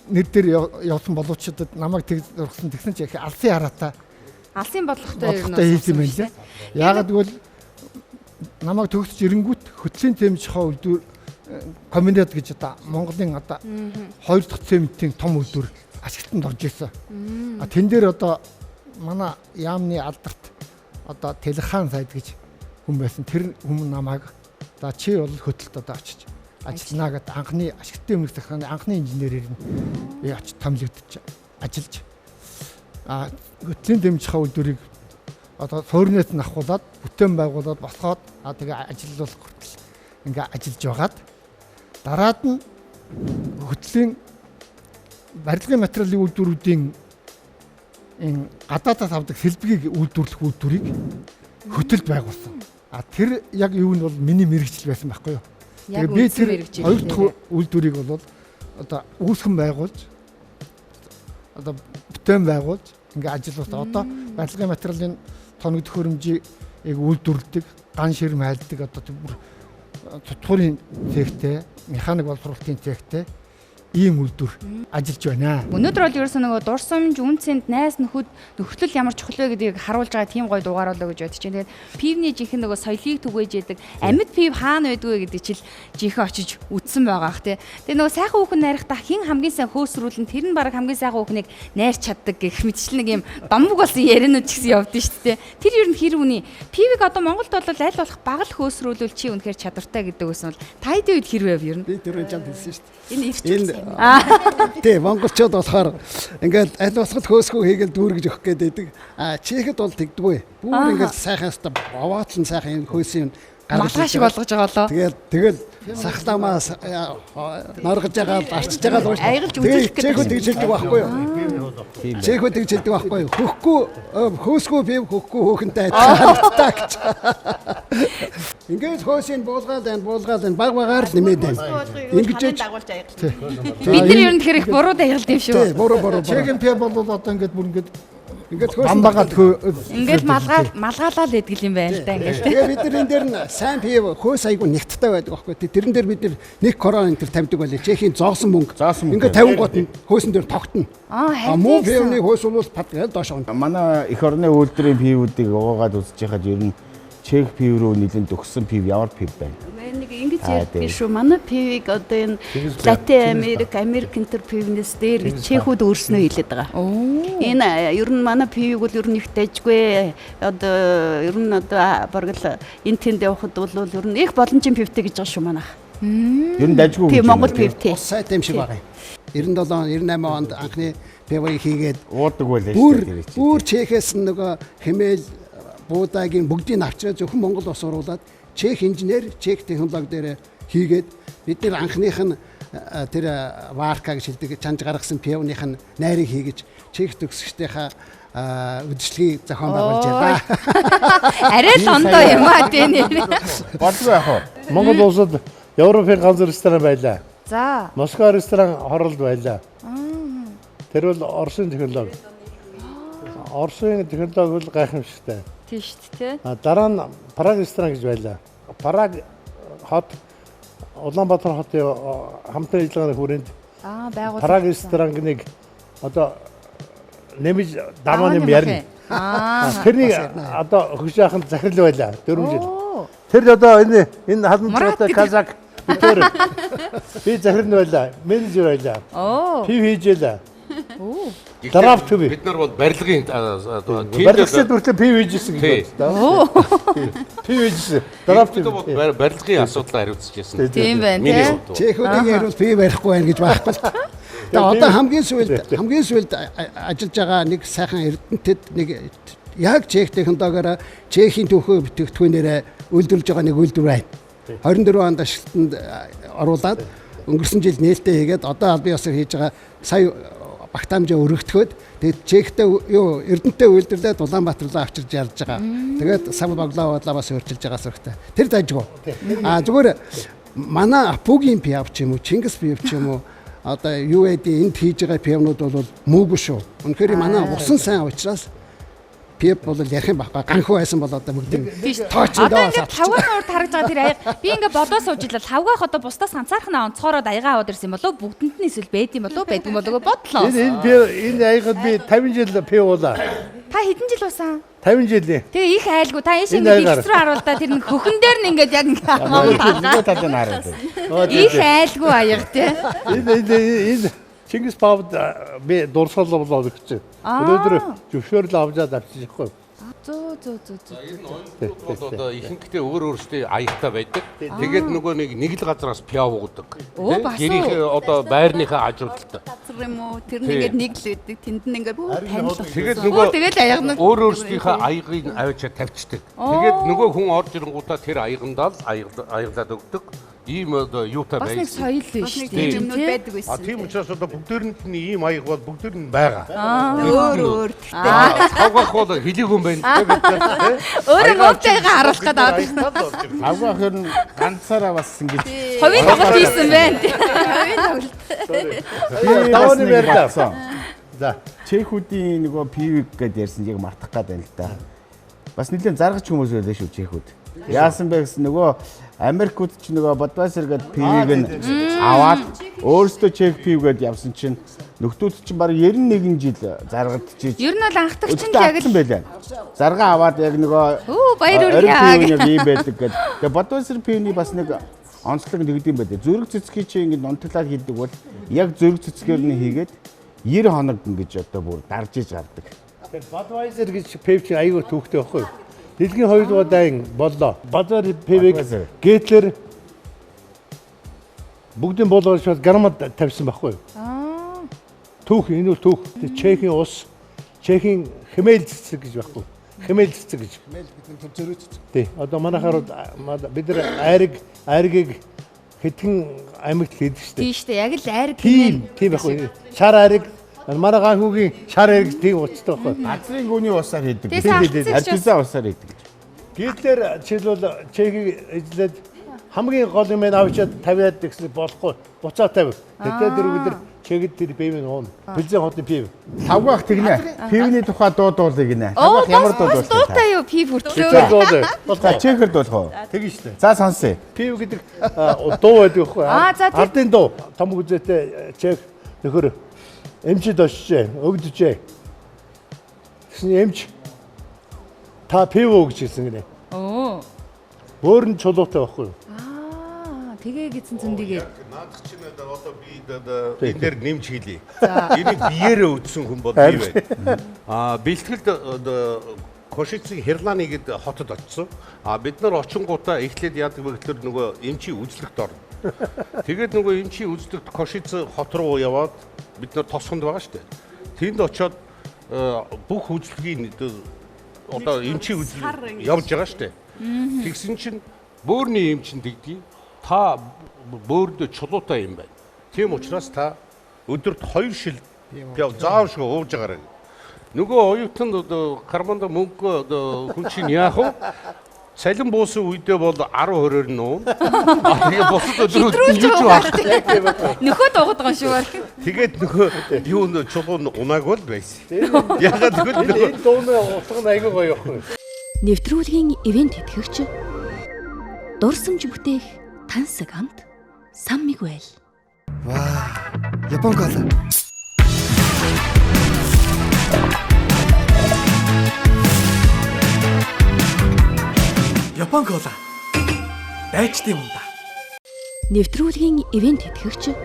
нэр дээр явсан боловчдод намайг тэгсэн ч их алсын хараатай. Алсын бодлоготой юм хийсэн юм лээ. Яагаад гэвэл намайг төгсөж ирэнгүүт хөтлийн тэмцэхээ үйлдвэр комбинат гэж одоо Монголын одоо 2 дахь цементийн том үйлдвэр ашиглалтанд орж ирсэн. Тэн дээр одоо манай яамны алдарт одоо Телехан сайд гэж хүн байсан. Тэр хүн намайг за чи бол хөтөлд одоо очиж ажиллана гэдэг анхны ашиглалтын өмнөх захиргааны анхны инженерээр нь би очиж томилогдож ажиллаж хөтлийн тэмцэхээ үйлдвэрийг одоо суурнаас нь авахуулаад бүтээн байгуулад босгоод тэгээ ажиллуулах хүртэл ингээ ажиллаж байгаад дараад нь хөтлийн барилгын материалын үйлдвэрүүдийн энэ гадаадаас авдаг сэлбэгийг үйлдвэрлэх үйлдвэрийг хөтөлд байгуулсан. Тэр яг юу нь бол миний мэрэгжил байсан байхгүй юу? Тэгээ би тэр 2 дахь үйлдвэрийг бол одоо үүсгэн байгуулж одоо бүтээн байгуулж ингээ ажиллуулсан. Одоо барилгын материалын тоног төхөөрөмжийг үйлдвэрлэдэг, ган шир майлдаг одоо бүр tutхурын цэгтэй, механик боловсруулалтын цэгтэй ийм үйлдвэр ажиллаж байна. Өнөөдөр бол ерөөсөө нөгөө дурсамж, үнцэнд, найс нөхөд нөхцөл ямар чухал вэ гэдгийг харуулж байгаа тийм гоё дугаар болоо гэж бодож байна. Тэгээд пивний жинхэнэ нөгөө соёлыг түгээж яадаг амьд пив хаана байдгүй гэдэг чил жинхэнэ очиж үтсэн байгаа ах тий. Тэгээд нөгөө сайхан хүүхэн найрахтаа хин хамгийн сайн хөөсрүүлэн тэр нь баг хамгийн сайхан хүүхнийг найрч чаддаг гэх мэтчил нэг юм домбог болсон яриануд ч гэсэн явдсан шүү дээ. Тэр ер нь хэр үний пивийг одоо Монголд бол аль болох бага л хөөсрүүлвэл чи үнэхээр чадвартай гэдэг үсэн бол та хэдийн үед хэрвээ ер нь би тэр жамд хэлсэн шүү дээ. Энэ ирч Тий, монголчууд болохоор ингээд аль босгол хөөсгөө хийгээл дүүргэж өгөх гэдэг. Чехэд бол тэгдэггүй. Бүр ингээд сайхан хаста овоотлон сайхан хөөсийн малгай шиг болгож байгаа лоо. Тэгэл сахламаас наргаж байгаа арчиж байгаа л айгалж үзүүлэх гэдэг. Чехэд тэгж хэлдэг байхгүй юу? Чехэд тэгж хэлдэг байхгүй юу? Хөхгүй хөөсгөө бив хөхгүй хөөхөнтэй адилхан гэж. Ингээд хөөсийн буулгаад баг багаар л нэмээд байна. Ингэж дагуулж аялж. Бид нар ер нь тэр их буруу даялд юм шүү. Буруу. Чекен пиа бол одоо ингээд бүр ингээд хөөс бамбагаад ингээд малгаалаад идэл юм байна л да ингээд. Тэгээ бид нар энэ дээр нь сайн пив хөөс айгу нэгттэй байдаг байхгүй. Тэрэн дээр бид нар нэг корон энэ төр тавьдаг байлаа. Чехийн зоосон мөнгө. Ингээд 50 гот нь хөөсөн дээр тогтно. Муу пивны хөөс бол падгаад доош гоо. Манай эх орны үйлдвэрийн пивүүдийг угаагаад үзэж байхад ер нь чех пив рүү нэлээд төгссөн пив ямар пив байна? Нэг ингэж ярьдаг шүү. Манай пивийг одоо энэ Латин Америк энэ төр пивнес дээр чехүүд өөрснөө хийлээд байгаа. Энэ ер нь манай пивийг бол ер нь их дайжгүй. Одоо ер нь одоо баргал энэ тэнд явахад бол ер нь их боломжийн пивтэй гэж байгаа шүү манайх. Ер нь дайжгүй гэж. Монгол пивтэй. Сайт юм шиг байгаа юм. 97 98 онд анхны пивийг хийгээд уудаг байлаа шүү дээ. Бүр чехээс нөгөө хэмээл буудагийн бүгдийг авчираа зөвхөн Монгол ус оруулаад чех инженер, чех технологи дээр хийгээд бид нэр анхных нь тэр варка гэж хэлдэг чанж гаргасан пивных нь найрыг хийгэж чех төгсөгчдийнхаа үдшилгийг зохион байгуулж байлаа. Арай л ондоо юм аа тийм нэр. Бодлоо яах вэ? Монгол улсад Европын ганц ресторан байлаа. За. Москва ресторан хороолд байлаа. Тэр бол Оросын технологи. Оросын технологи бол гайхамшигтай. Тийм шүү дээ. Дараа нь Праг ресторан гэж байлаа. Праг хот Улаанбаатар хотын хамтран ажиллагааны хүрээнд байгуулсан. Праг рестораныг одоо нэмж даваа нэм ярина. Тэрний одоо хөгж яханд захирал байлаа 4 жил. Тэр одоо энэ халамжтай казак би захирал байлаа. Менежер байлаа. Пив хийж байлаа. Драфт төв. Бид нар бол барилгын барилгын дүртэй пив хийжсэн гэж байна. Пив хийжсэн. Драфт төв. Барилгын асуудлаа хариуцж яасан. Тийм байна тийм. Чехүүдийн ярил пив барихгүй байх гэж байхгүй л. Одоо хамгийн сүүлд ажиллаж байгаа нэг сайхан эрдэнэтэд нэг яг чех технологиороо чехийн түүхөө бүтээгдэхүүнээрээ үйлдвэрлэж байгаа нэг үйлдвэр байна. 24 онд ашиглалтанд оруулаад өнгөрсөн жил нээлттэй хийгээд одоо албан ёсоор хийж байгаа сая багтаамжаа өргөтгөөд тэгээд Чехтэй юу Эрдэнэтэй үйлдвэрлээд Улаанбаатар руу авчирж ялж байгаа. Тэгээд сав баглаа бас өөрчилж байгаа сурагтай. Тэр дайжгүй. Зүгээр манай Апугийн пиав ч юм уу, Чингис пиав ч юм уу одоо юу гэдэг энд хийж байгаа пиавнууд бол муугүй шүү. Үнэхээр манай усан сайн учраас пиав бол ярих юм байхгүй. Ганхуу байсан бол одоо бүгд тоочдоо. Одоо ингээд тавгааны урд харагдж байгаа тэр аяга би ингээд бодоо сууж илаа. Тавгаах одоо бусдаас ганцаархнаа онцгороод аяга аваад ирсэн болов бүгдэнд нь эсвэл байд юм болов байдгүй болов бодлоо. Энэ аягад би 50 жил пиавуулаа. Та хэдэн жил басан? 50 жил. Тэгээ их айлгүй та энэ шиг их рүү харуулдаа тэр нэг хөхөн дээр нь ингээд яг ингээд нөгөө талд нь хараад. их айлгүй аяга тий. Энэ Чингис Павд би дурсгал болоод өгч. Өнөөдөр зөвшөөрөл авчаад авчихгүй. Зөө. Энэ бол одоо ихэнхдээ өөрөөсөө аягтай байдаг. Тэгээд нөгөө нэг л газраас пиав уудаг. Гэрийнх одоо байрныхаа ажуулалт. Газар юм уу? Тэр нэгээд нэг л өгдөг. Тэнд нь ингээд танил. Тэгээд нөгөө тэгээд аягнаа өөрөөсийнхөө аягыг авчиад тавьчихдаг. Тэгээд нөгөө хүн орж ирэнгуудаа тэр аягандаа л аяглаад өгдөг. Ийм одоо юутай бас нэг байсан. соёл биш Тийм тий. юмнууд байдаг байсан. Тийм учраас одоо бүгдээрэнд нь ийм аяг бол бүгдээр нь байгаа. Өөр. Тавгах бол хэлээгүй юм байна. Өөрөө мовтойгоо харуулах гэдэг аваад. Аваа хэр нь ганцаараа бас ингэж Ховын тоглолт хийсэн байна. Давны ярьлаа. За, чехүүдийн нөгөө пивик гэдээ ярьсан яг мартах гээд байна л да. Бас нэлээд заргач хүмүүс байлаа шүү чехүүд. Яасан бэ гэсэн нөгөө Америкууд ч нөгөө Budweiser гэдэг пивийг нь аваад өөрсдөө чех пив гэдээ явсан чинь нөхдүүд чинь баг 91 жил заргадчихж. Ер нь бол анхдагч нь яг л байлаа. Зарга аваад яг нөгөө баяр үргэлээ. ийм байдаг гэдэг. Тэгээ Budweiser пивний бас нэг онцлог нэгдэм байлаа. Зүрх цэцгийг чи ингэ нунтаглаад хийдэг бол яг зүрх цэцгээр нь хийгээд 90 хоног ингэж одоо бүр дарж иж гардаг. тэгэхээр Budweiser гэж пив чи аягүй түүхтэй байхгүй юу? Дэлхийн 2 дугаар дайн боллоо. Budweiser пивийг Гитлер бүгдийн болгож грамад тавьсан байхгүй юу? Түүх энэ бол түүх. Чехийн ус, Чехийн хэмээл цэцэг гэж байхгүй юу? Хэмээл цэцэг гэж. Хэмээл бидний төр зөрүү цэцэг. Тий. Одоо манайхаар бид нар айргийг хэдхэн амьд хийдэг шүү дээ. Тийм шүү дээ. Яг л айр Тийм байхгүй. Шар айрыг манай ганхүүгийн шар айрыг тийм уцтай байхгүй. Газрын гүний усаар хийдэг. Альпизаа усаар хийдэг. Гитлер жишээлбэл Чехийг эзлээд хамгийн гол юм авчиад тавиад гэсэн болохгүй. Буцаа тавь. Тэгээд дөрөв Чехэд тэр пивэн уун. Бэлзэн хотын пив. Тавгах тэгнэ. Пивний тухай дуудуулъя гинэ. Тавгах ямар дуудуулах вэ? Дуутай юу пив хүртлөө. За чехэр дуулах уу? Тэгнэ шүү дээ. За сонсъё. Пив гэдэг дуу байдаг байхгүй. За тийм. Ардын дуу. Том үзээтэй Чех нөхөр эмчд очжээ, өгдөжээ. Тэгсэн эмч та пив уу гэж хэлсэн гинэ. Өөр нь чулуутай байхгүй юу? Тэгээ гэсэн зөндийгээ. Наадах чинь одоо би энэ дээр нэмж хэлье. Энийг биеэрээ үдсэн хүн бол би байна. Бэлтгэлд Кошицын Херланы гэдэг хотод очсон. Бид нар очингуудаа эхлээд яадаг вэ гэхээр нөгөө эмчийн үзлэгт орно. Тэгээд нөгөө эмчийн үзлэгт Кошиц хот руу яваад бид нар тосгонд байгаа шүү дээ. Тэнд очиод бүх үзлэгийн одоо эмчийн үзлэг явж байгаа шүү дээ. Тэгсэн чинь бөөрийн эмчин дэгдий. Та бөөрдө чулуутай юм байна. Тийм учраас та өдөрт 2 шил пиав заавшгүй ууж байгаарай. Нөгөө оюутан карбонд мөнгө хүн чинь яах вэ? Цалин буусан үедээ бол 10-20-оор нь уун. Тэгээ бусад өдрүүд нь юу ч байх. Нөхөө дуугаад байгаа шүү. Тэгээд нөхөө юу нэ чулуу унаагүй л байсан. Ягаад гэвэл Энэ дууны утга нь аягүй гоё байхгүй. Нэвтрүүлгийн ивент тэтгэгч дурсамж бүтээх тансаг амт Сан Мигуэл. Япон кола. Япон кола. Дайчдын юм да. Нэвтрүүлгийн ивент тэтгэгч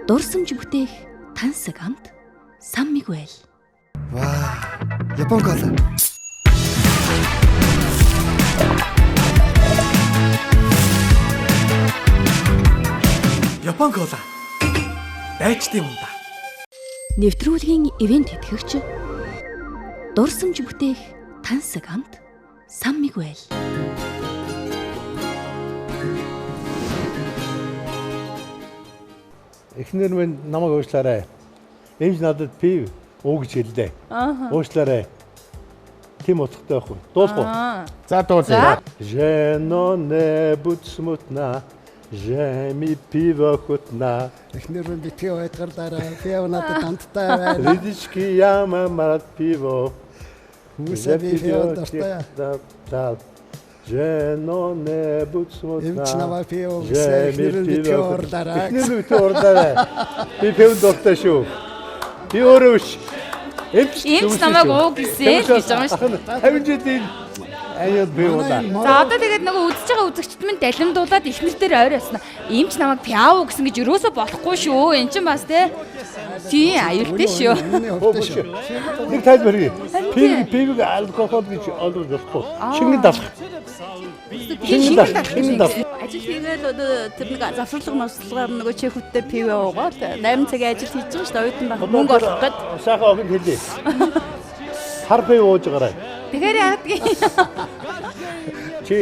дурсамж бүтээх тансаг амт Сан Мигуэл. Япон кола. Япон кола. Дайчдын юм да. Нэвтрүүлгийн ивент тэтгэгч дурсамж бүтээх тансаг амт Сан Мигуэл. Эхнэр минь намайг уучлаарай. Эмч надад пив уу гэж хэллээ. Уучлаарай. Тим утгатай байхгүй. Дуулах уу? За дуулъя. Je n'en ai bout smutna. Je mi pivo khutna. Эхнэр нь битгий байдгарлаарай. Пив надад хамттай байна. Ридички яма марат пиво. Хүмүүсээ би пив дуртай. Je n'en ai bout smutna. Эмч намайг пив гэсэн эхнэр нь битгий уурлаарай. Эхнэр нь битгий уурлаарай. Би пив дуртай шүү. Би өөрөө биш. Эмч намайг уу гэсэн гэж байгаа шүү. 50 жилийн аяад би удаа. За одоо тэгээд нөгөө үзэж байгаа үзэгчд минь далимдуулаад ихнэр дээр ойроосна. Эмч намайг пиав гэсэн гэж юусоо болохгүй шүү. Энд чинь бас тий аюултай шүү. Нэг тайлбар хий. Пивг алкогол гэж ойлгож болохгүй. Шингэн далах. Шингэн далах. Ажил хийгээл тэр нэг завсарлага мөслөгээр нөгөө чехүүдтэй пив уугаад 8 цагийн ажил хийж байгаа шүү дээ. Оюутан баг мөнгө олох гээд. Сайхан огт хэлээ. Хар пив ууж гараа. Тэгэхээр яадгийг. Чи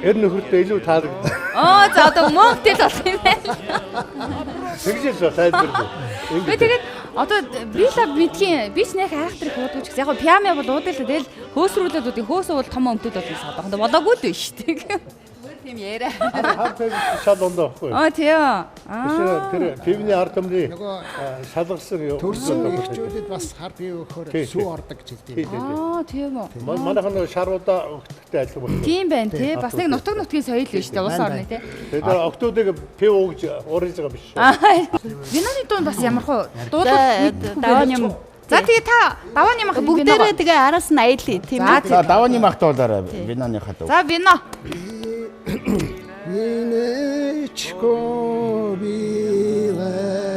эр нөхөртөө илүү таалагдав. За одоо мөнгөтэй болох юм байна. Тэгжээс тайлбар. Би тэгээд одоо брилаб мэдхийн би ч нэх айхтрыг уудагч гэсэн. Яг пиами бол уудал л тэгэл хөөсрүүлээд үүдээ хөөсөө бол том өмтөд бол содогонд болоогүй дээ шүү дээ. Тийм яриа. Хар пив шал ондоо байхгүй. Тийм. Тэр пивний ард түмний шалгасан юу? Төрсөн эхчүүдэд бас хар пив өгөхөөр сүү ордог гэж хэлдэг. Тийм үү. Манайхан шаруудаа өгөхтэй адилхан байна. Тийм байна тий. Бас нэг нутгийн соёл биш дээ улс орны тий. Тэгээд октоодыг пив ууж уурж байгаа биш. Виноны дунд бас ямар хуу дуулаад даваан юм. За тэгээ та даваан юм ах Бүгдээрээ тэгээ араас нь аялье тийм үү? За давааны мах дуулаарай. Виноныхаа дуу. За вино. Винечко милая,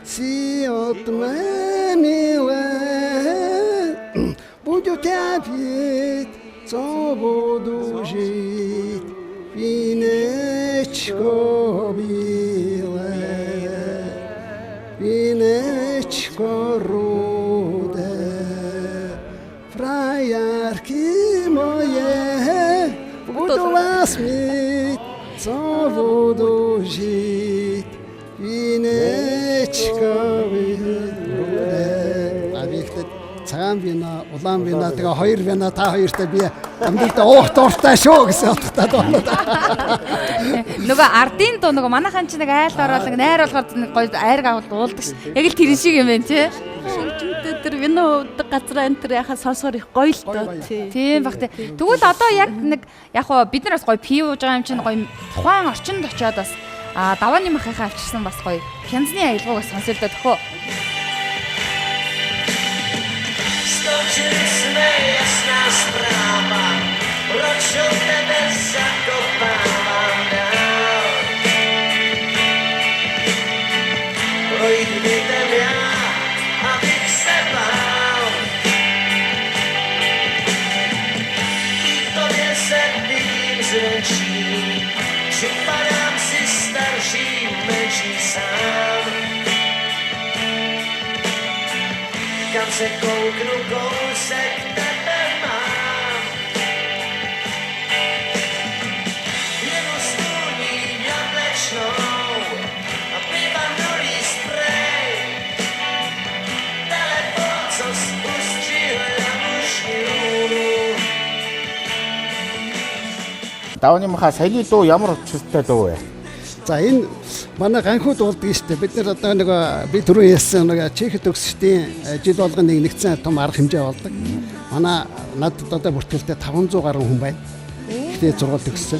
si от меня милая, буду тебя пить, то буду жить. Винечко милая, винечко руде, фраярки мои. Буду вас мить, то буду жить, винечко вино. Авихтэд цагаан вино, улаан вино, тэгээ хоёр вино, та хоёртай би амьдралдаа уух дуртай шүү гэсэн утгатай байна. Нөгөө ардын дуу нөгөө манайхан ч нэг айл ороод нэг найр болохоор нэг гоё айрг авал уулдаг ш. Яг л тэр шиг юм байна тий. Шимжимтэй тэр вино уудаг газар энэ тэр яхаа сонсоор их гоё л доо тий. Тийм баг тий. Тэгвэл одоо яг нэг яг хоо бид нар бас гоё пив ууж байгаа юм чинь гоё тухайн орчинд очиод бас давааны махынхаа авчирсан бас гоё хянзны аялгауг сонсол доо төхөө. Przypadam si starší, menší sám. Kam se kouknu, kousek tebe mám. Jednu stůní jablečnou a piva nulý sprej. Telefon, co spustil na mušňu. Давааны махаа саяны дуу ямар учиртай дуу вэ? За энэ манай ганхууд уулдаг шүү дээ. Бид нар одоо нэг би түрүү ярьсан нэг чех төгсчдийн жил болгоны нэгдсэн том арга хэмжээ болдог. Манай надад одоо бүртгэлтэй 500 гаруй хүн байна. Гэтэ зургал төгссөн.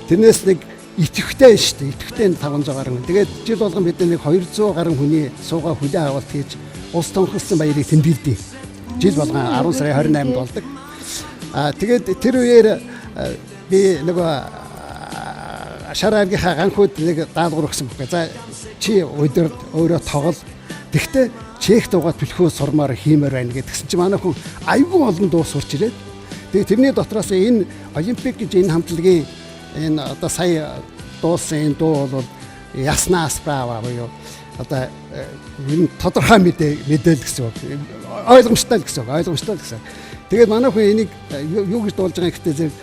Тэрнээс нэг идэвхтэй шүү дээ. Идэвхтэй 500 гаруй хүн. Тэгээд жил болгон бид нэг 200 гаруй хүний суугаа хүлээн авалт хийж улс томхолсон баярыг тэмдэглэдэг. Жил болгон 10 сарын 28-нд болдог. Тэгээд тэр үеэр би нөгөө шарааргийнхаа ганхууд нэг даалгавар өгсөн байна. За чи өдөрт өөрөө тоглол. Тэгтээ чех дуугаа түлхөө сурмаар хиймээр байна гэдгсэн чи манай хүн айгүй олон дуу сурч ирээд. Тэгээ тэрний дотроос энэ олимпик гэж энэ хамтлагийн энэ одоо сая дуусан энэ дуу бол яснаа справа буюу одоо энэ тодорхой мэдээлэл гэсэн үг. Ойлгомжтой л гэсэн үг. Ойлгомжтой л гэсэн. Тэгээд манай хүн энийг юу гэж дуулж байгаа гэхдээ зэрэг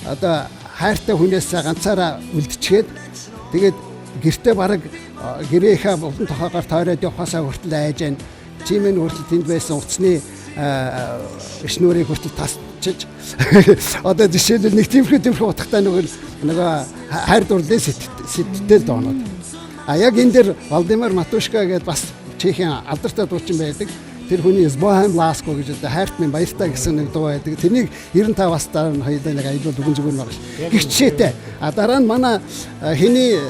одоо хайртай хүнээс ганцаараа үлдчихэд тэгээд гэртээ бараг гэрээхээ болон тохоогоор тойроод явахаасаа хүртэл айж байна. Чимэн хүртэл тэнд байсан утасны ишнүүрийг хүртэл тасчиж одоо жишээлбэл нэг тиймэрхүү утгатай нөгөө хайр дурлалын сэтгэл доонод. Яг энэ дэр Владимир Матушка гэдэг бас Чехийн алдартай дуучин байдаг. Тэр хүний Сбоhem Ласко гэж одоо хайрт минь баяртай гэсэн нэг дуу байдаг. Тэрнийг 95 настайгаар нь хоёулаа нэг аялал дүгэн зүгээр байгаа ш. Гихчээтэй. Дараа нь манай хэний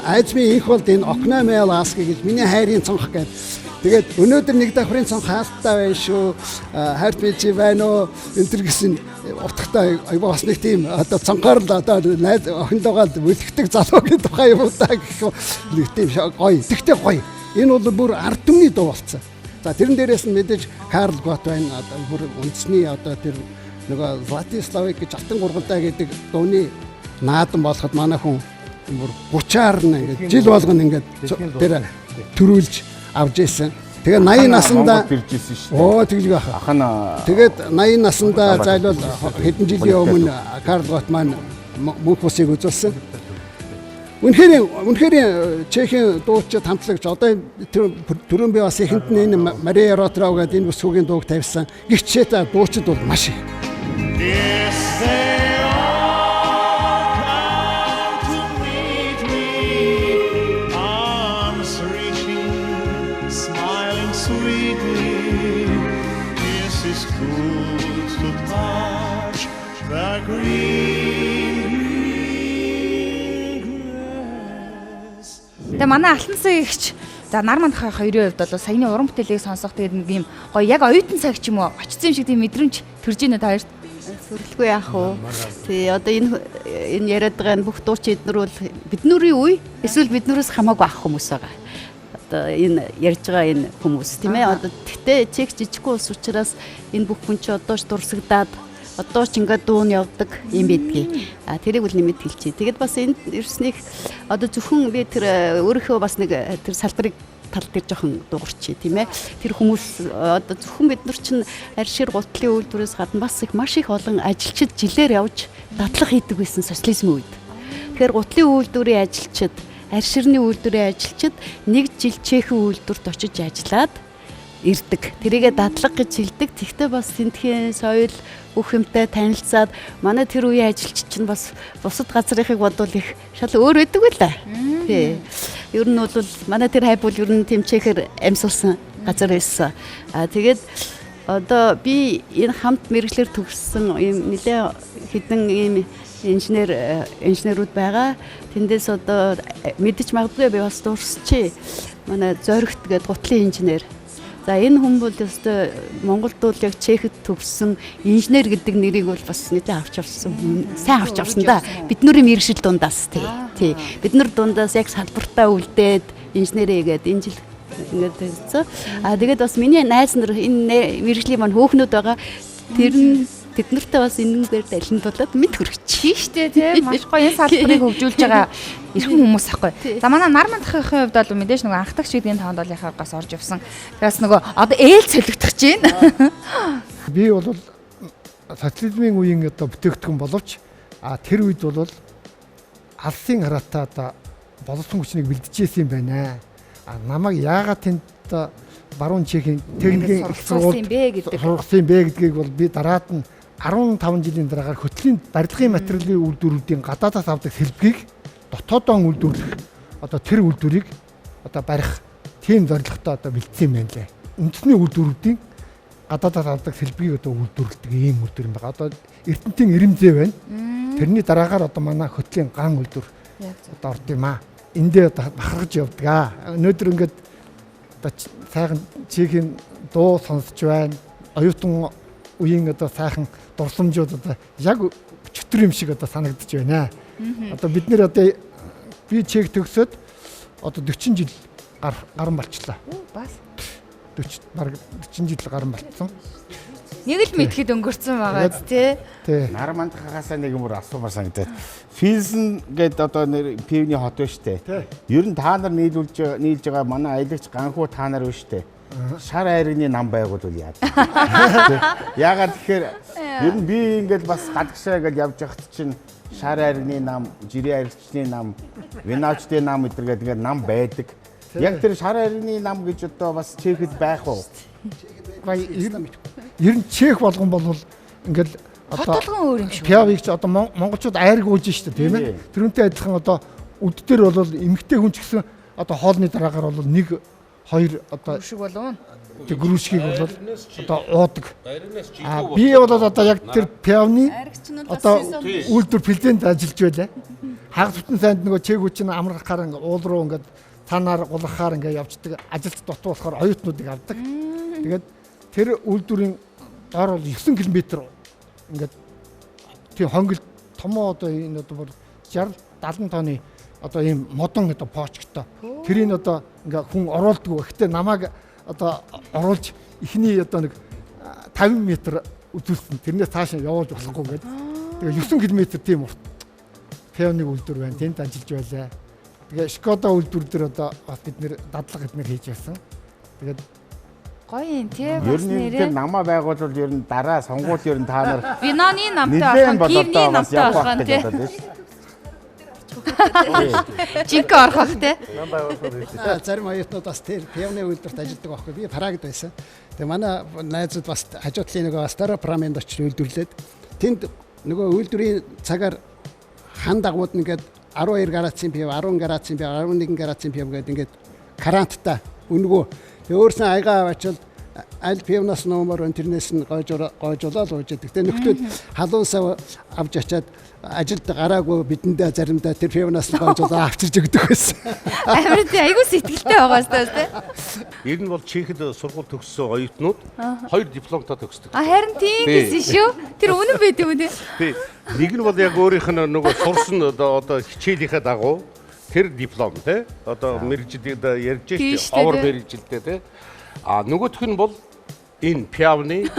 айцмын инх бол энэ Окнамэ Ласко гэж миний хайрын цонх гэдэг. Тэгээд өнөөдөр нэг давхрын цонх хаалттай байна шүү. Хайрт минь чи байна уу? Энтэр гэсэн утгатай бас нэг тийм одоо цонхоор л одоо охиндойгоо үлддэг залуугийн тухай юм уу та гэх нэг тийм гоё. Тэгтээ гоё. Энэ бол бүр ард түмний дуу болцсон. За тэрэн дээрээс нь мэдээж Карл Гот байна. Одоо бүр үндэсний одоо тэр нөгөө Владиславик гэж алтан гургалдаа гэдэг дууны наадан болоход манай хүн бүр 30-аар нь ингээд жил болгоно ингээд тэр төрүүлж авч ирсэн. Тэгээ 80 наснда иржсэн шүү. Оо тэглэг байх. Ахна тэгээд 80 наснда зайлвал хэдэн жилийн өмнө Карл Гот маань Мөнхбусыг үзүүлсэн. Үнэхээр Чехийн дуучид хамтлагч одоо түрүүн би бас эхэнд нь энэ Мария Ротрау гэдэг энэ бүсгүйгийн дууг тавьсан. Гихчээтэй дуучид бол маш их. Yes, they all come to meet me, arms reaching, smiling sweetly. This is good to touch the green. Тэгээ манай алтансан ихч за нар мандахай хоёрын хувьд бол саяны уран бүтээлийг сонсох тэгээд нэг юм гоё яг оюутан цаг ч юм уу очсон юм шиг тийм мэдрэмж төрж ийнэ та хоёрт. Сүрлэхгүй яах вэ? Тий одоо энэ яриад байгаа бүх дуучин эднэр бол биднүүрийн үе эсвэл биднүүрээс хамаагүй ах хүмүүс байгаа. Одоо энэ ярьж байгаа энэ хүмүүс тийм ээ. Одоо тэгтээ Чех жижигхэн улс учраас энэ бүх хүн чи одоо ч дурсагдаад одоо ч ингээд дуун явдаг юм бидгийг. Тэрийг үл нэмэт хэлчихье. Тэгэд бас энэ ерснийх одоо зөвхөн би тэр өөрийнхөө бас нэг тэр салбарыг тал дээр жоохон дуурчий тийм ээ. Тэр хүмүүс одоо зөвхөн бид нар чинь аршир гутлын үйлдвэрээс гадна бас их маш их олон ажилчид жилээр явж дадлаг хийдэг байсан социализмын үед. Тэгэхээр гутлын үйлдвэрийн ажилчид, арширны үйлдвэрийн ажилчид нэг жил Чехийн үйлдвэрт очиж ажиллаад ирдэг. Тэрийгэ дадлаг гэж хэлдэг. Тэгтээ бас тентхийн соёл бүх юмтай танилцаад манай тэр үеийн ажилч чинь бас бусад газрынхыг бодвол их шал өөр байдаг байлаа. Тий. Ер нь бол манай тэр хайбул ер нь тийм Чехэр амьсгалсан газар байсан. Тэгээд одоо би энэ хамт мэргэжлэр төгссөн юм нэлээ хэдэн ийм инженерүүд байгаа. Тэндээс одоо мэдэж магадгүй би бас дурсчи. Манай Зоригт гэдэг гутлын инженер. За энэ хүн бол өстой Монголд бол яг Чехэд төгссөн инженер гэдэг нэрийг бол бас нэлээд авч авсан. Сайн авч авсан да. Бидний мэргэжил дундаас тий. Бид нар дундаас яг салбартаа үлдээд инженерээ гээд энэ жил ингээд хэлсэн. Тэгээд бас миний найз нар энэ мэргэжлийн маань хөөхнүүд байгаа. Тэр нь тэд нартай бас энэгээр далин болоод мэд хүрчихээ штэ тий. Маш гоё энэ салбарыг хөгжүүлж байгаа эрхэм хүмүүс ахгүй. За манай нар мандахын хувьд бол мэдээж нөгөө анхдагч гэдэг тоонд бол яхаа бас орж явсан. Тэгээс нөгөө одоо ээл солигдох гэж байна. Би бол социализмын үеийн одоо бүтээгдэхүүн боловч тэр үед бол алсын хараатай одоо боловсон хүчнийг бэлдэжсэн юм байна. Намайг яагаад тэнд баруун Чехийн техникийн их сургуульд сургасан бэ гэдгийг бол би дараад нь 15 жилийн дараагаар хөтлийн барилгын материалын үйлдвэрүүдийн гадаадаас авдаг сэлбгийг дотоодоо үйлдвэрлэх одоо тэр үйлдвэрийг одоо барих тийм зорилготой одоо бэлдсэн юм байна лээ. Үндэсний үйлдвэрүүдийн гадаадаас авдаг сэлбгийг одоо үйлдвэрлэдэг ийм үйлдвэр юм байна. Одоо Эрдэнэтийн Ирэмзээ байна. Тэрний дараагаар одоо манай хөтлийн ган үйлдвэр одоо орд юм аа. Эндээ одоо бахархаж явдаг. Өнөөдөр ингээд одоо сайхан Чехийн дуу сонсож байна. Оюутан үеийн одоо сайхан дурсамжууд одоо яг чөтөр юм шиг одоо санагдаж байна. Одоо бид нэр одоо би Чех төгсөөд одоо 40 жил гарan болчлаа. Бас 40 жил гарan болцсон. Нэг л мэдхэд өнгөрцөн байгаа тий. Нар мандахаас нэг юм асуумаар санагдаад. Филсэн гэдэг одоо пивний хот байна штэ. Ер нь та нар нийлж байгаа манай аялагч ганхуу та нар байна штэ. шар айрны нам байгуул яа. Яагаад тэгэхээр ер нь би ингээд бас гадагшаа гэж явж байхад чинь шар айрны нам, жирийн айрчны нам, винаучдын нам гэдэргээд ингээд нам байдаг. Яг тэр шар айрны нам гэж одоо бас Чехэд байх уу? Ер нь чех болгон бол ингээл Хотолгон өөр юм шүү. Пиавыг ч одоо монголчууд айрг ууж штэ тийм ээ. Тэрүүнтэй адилхан одоо үд дээр бол эмгтэй хүн ч гэсэн одоо хоолны дараагаар бол 1 2 одоо Шиг болов. тэг гүрүшгийг бол одоо уудаг. Би бол одоо яг тэр пиавны одоо үйлдвэр плэнтэнд ажиллаж байлаа. Хагас бүтэн сайнд нөгөө чеэгүүч нь амрахаар ингээ уул руу ингээд танаар гулгахаар ингээ явждаг. Ажилт дутуу болохоор оюутнуудыг авдаг. Тэгээд тэр үйлдвэрийн доор бол 9 км ингээд тийм хонгил томоо одоо энэ одоо бол 60 70 тонны одоо ийм модон одоо почтой. Тэрийг одоо ингээ хүн оруулдаг. Гэхдээ намайг одоо оруулж ихний одоо нэг 50 м үзүүлсэн. Тэрнээс цаашаа явуулж болохгүй гэдэг. Тэгээ 9 км тийм урт пианы үйлдвэр байна. Тэнд ажиллаж байлаа. Тэгээ Шкода үйлдвэр дээр одоо бид нэр дадлага эднэр хийж байсан. Тэгээд Гоё юм тий Ер бас нь тэр нэрээ. намаа байгуулвал ер нь дараа сонгуул ер нь та нар Виноны намтай нэлээд болох, пивний болоод бас намтай явах болох гэж тий. бодоод байна шүү. Жинк орох тий. Зарим оюутнууд бас тэр пианы үйлдвэрт ажилладаг байхгүй. Би Прагад байсан. Тэгээ манай найзууд бас хажуудлын нөгөө Старопраминд очиж үйлдвэрлээд тэнд нөгөө үйлдвэрийн цагаар хан дагууд нэгээд 12 градусын пив, 10 градусын пив, 11 градусын пив гэдэг ингээд каранттай өнгөө. Тэгээ өөрснөө аягаа аваачвал аль пивнаас номер интернэс нь гойжуулаад ууж идэг. Тэгээ нөхдөл халуун сав авч очиад ажилд гараагүй бидэндээ заримдаа тэр пивнаас гойжуулаад авчирж өгдөг байсан. Амар тий айгуу сэтгэлтэй байгаа сте тий. Ер нь бол Чехэд сургууль төгссөн оюутнууд 2 дипломтой төгсдөг. Харин тийм гэсэн шүү. Тэр үнэн байд юм тий. Тий. Нэг нь бол яг өөрийнх нь нөгөө сурсан одоо хичээлийнхээ дагуу тэр диплом тий. Одоо мэрэгжлийг ярьж Тийм штеп шүү дээ, овор тий. мэрэгжилтэй тий. А нөгөөх нь бол энэ пиавны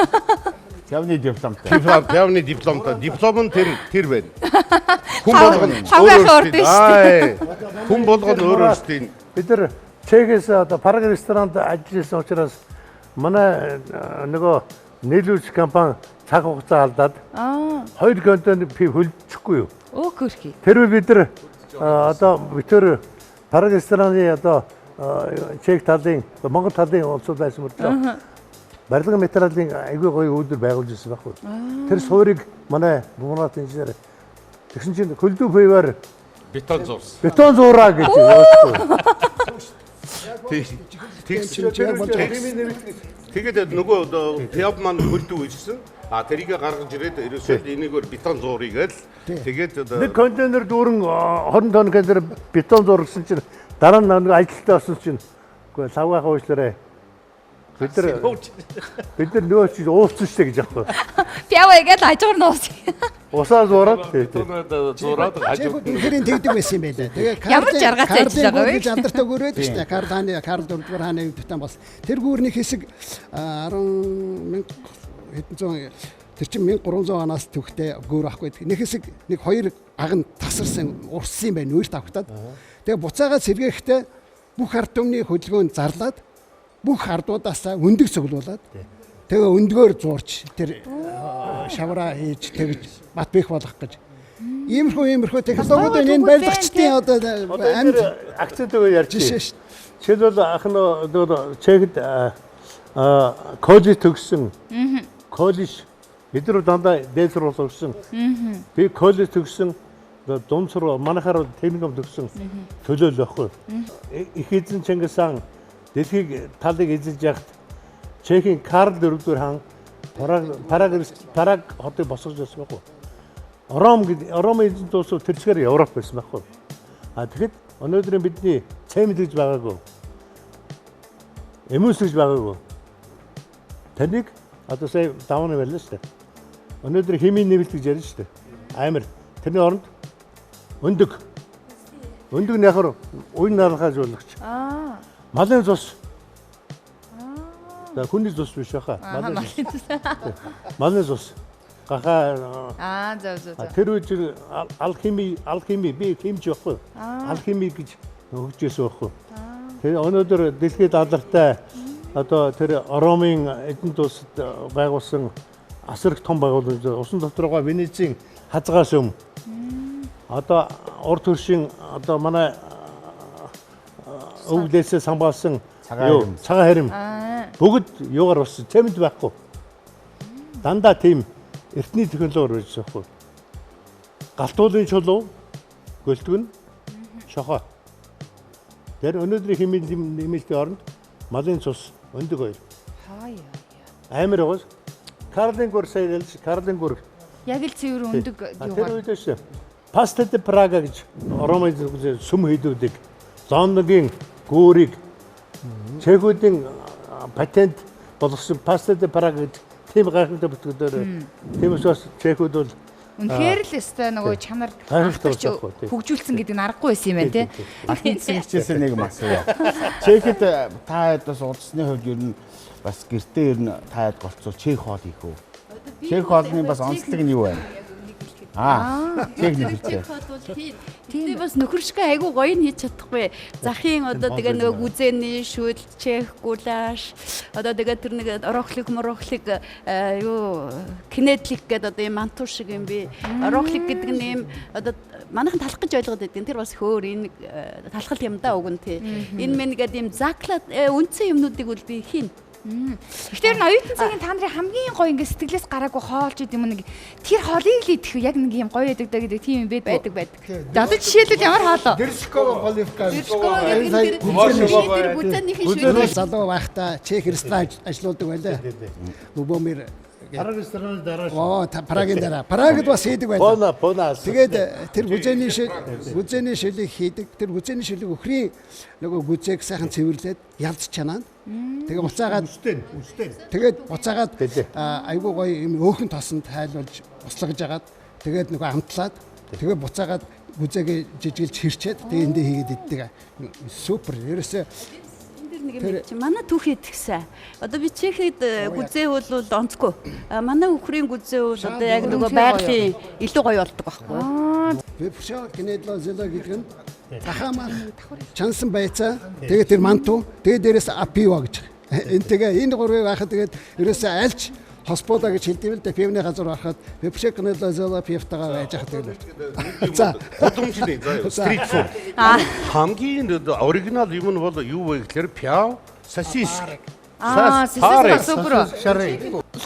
пиавны дипломтой. Диплом нь тэр байна. Хүн болгоно хүн болгоно өөрөөсөө Бид нар Чехээс одоо Параг ресторанд ажилласан учраас манай нөгөө нийлүүлж компани цаг хугацаа алдаад 2 контейнер пив хөлчихгүй юу. Оо гөрхий. Тэр үед бид нар одоо битэр Параг рестораны одоо Чех талын Монгол талын улсууд байсан мөртлөө барилгын материалын айгүй гоё үйлдвэр байгуулж ирсэн байхгүй. Тэр суурийг манай Бумрат инженер тэгсэн чинь хөлдөө пивээр бетон зурсан. бетон зураа гэж явуулсан. Тэгээд нөгөө пиав маань хөлдөө үйсэн. А тэрийг гаргаж ирээд ерөөсөө энийгээр бетон зуурыг л тэгээд Нэг контейнер дүүрэн 20 тонн контейнер бетон зургасан чинь дараа нь нэг ажилтаа болсон чинь үгүй лавгахаа уучлаарай. Бид нар нөгөө чи ууцсан штэ гэж аахгүй. Пиаваа гээд ажгаар нуус. Усаа зураад зураад Чехүүд хэрийн тэгдэг байсан юм байлаа. Тэгээ Ямар ч аргатай ажиллаж байгаа вэ? гэж алдартай гүрээд штэ. Карл 4-р хааны үедээ бас тэр гүүрний хэсэг 10 хэдэн тэр чинь 1300 оноос төвхтэй гүүр ахгүй. Нэг хэсэг нэг 2 аган тасарсан урссан юм байна. Өөрт авахтаад. Тэгээ буцаагаа сэргээхдээ бүх ард түмний хөдөлгөөнд зарлаад бүх ардуудаасаа өндөг цуглуулад тэгээ өндгөөр зуурч тэр шавраа хийж тэгж бат бэх болох гэж. Иймэрхүү технологиуд энэ барилгачдын одоо амьд акцентээр ярьж жишээ шүү. Жишээлбэл ах нөгөө Чехэд коллеж төгссөн. Коллеж бид нар дандаа дээд сургууль төгссөн. Би коллеж төгссөн. Дунд сургууль манайхаар техникум төгссөн. Төлөөл байхгүй. Их эзэн Чингис хаан дэлхийг талыг эзэлж яхад Чехийн Карл 4-р хаан Параг хотыг босгож байсан байхгүй. Ром эзэнт улс тэр чигээр Европ байсан байхгүй. А тэгэхэд өнөөдрийн бидний цемент гэж байгаагүй. Эмүс гэж байгаагүй. Таныг одоо сая давны байлаа шүү дээ. Өнөөдөр химийн нэвэлт гэж ярьж шүү дээ. Амар. Тэрний оронд өндөг нөхөр уян нарахаж болгоч. Малын цус. Хүний цус биш хаа. Малын цус. Гахаа. Зөв. Тэр үед алхими би химч байхгүй. Алхими гэж хөгжөөсөн байхгүй. Тэр өнөөдөр дэлхийд алдартай одоо тэр Ромын эдэн тусад байгуулсан асар их том байгууллага усан доторгоо Венецийн хазгаас өмнө одоо урд төршийн одоо манай өвлөөсөө самбаалсан цагаан харим бүгд юугаар болсон цемент байхгүй. Дандаа тийм эртний технологиор байж байгаа. Галтуулын чулуу гөлтгөн шохоо. Тэр өнөөдрийн хэмнэлтийн оронд малын цус өндөг хоёр. Амар гоос. Карлин гур сайдэлж Карлин гур. Яг л цэвэр өндөг Тэр юугаар. үедээс Паста де Прага гэж Ромын сүм хийдүүдэг. Лондонгийн гүүрийг Чехүүдийн патент болгосон Паста де Прага гэж тийм гайхалтай бүтгэдээр тиймээс бас Чехүүд бол Үнэхээр л өстой нөгөө чанар хөгжүүлсэн гэдэг нь аргагүй байсан юм байна тий. Алтан хичээсээ нэг юм асууя. Чехэд та хэд бас удасны хувьд ер нь бас гэртээ ер нь та хэд голцвол чех хоол хийх үү? Чех хоолны бас онцлог нь юу байна? Чех нэртэй. Тэгээ бас нөхөр шиг айгу гоё нь хийж чадахгүй. Захын одоо тэгээ нөгөө гүзээний шүл, чех гулаш, одоо тэгээ тэр нэг орохлог юу кинетлик гэдэг одоо юм мантур шиг юм би. Орохлог гэдэг нь юм одоо манайхан талах гэж ойлгоод байдаг. Тэр бас хөөр энэ талхал юм да уг нь тий. Энэ мэн гэдэг юм заклад үндсэн юмнуудыг бол би хийн. Тэгэхээр оюутан цагийн та нарын хамгийн гоё ингэ сэтгэлээс гараагүй хоолж идэм нэг тэр хоолыг л идэх яг нэг юм гоё байдаг гэдэг тийм юм байдаг. Одоо жишээлбэл ямар хоолоо? Дэршкова Поливка. Тэр бүтээнийхэн шүлэг залуу байхдаа чех ресторан ажилладаг байлаа. Любомир Праг рестораны дараа. Прагийн дараа. Прагд бас хийдэг байлаа. Пона. Тэгээд тэр гүзээний шилийг хийдэг. Тэр гүзээний шилийг өхрийн нөгөө гүзээг сайхан цэвэрлээд ялж чанаа. Тэгээ буцаагаад тэгээд буцаагаад айгуу гоё юм өөхөн тосонд хайлуулж буслagж агаад тэгээд нөгөө амтлаад тэгээд буцаагаад гүзээгээ жижиглж хэрчээд тэгээд эндээ хийгээд иддэг. Супер. Ерөөсөө нэг юм манай түүх идэгсэн. Одоо би чехэд гүзээ бол онцгүй. Манай өхрийн гүзээ бол одоо яг нөгөө байгалийн илүү гоё болдог байхгүй. Вепшаа гинэдло зэло гэдэг нь тахамаа чансан байцаа тэгээд тэр манту тэгээд дээрээс апио гэж. Энэ гурвыг байхад тэгээд ерөөсөө альч хоспода гэж хэлдэв л да пивны газар ороход вепшаа гинэдло зэло пивтагаа байж хаад тэгээд. За Гудамжны стрит фуд. Хамгийн оригинал юм нь бол юу вэ гэхээр пяв, сосиск. Сосиск супер.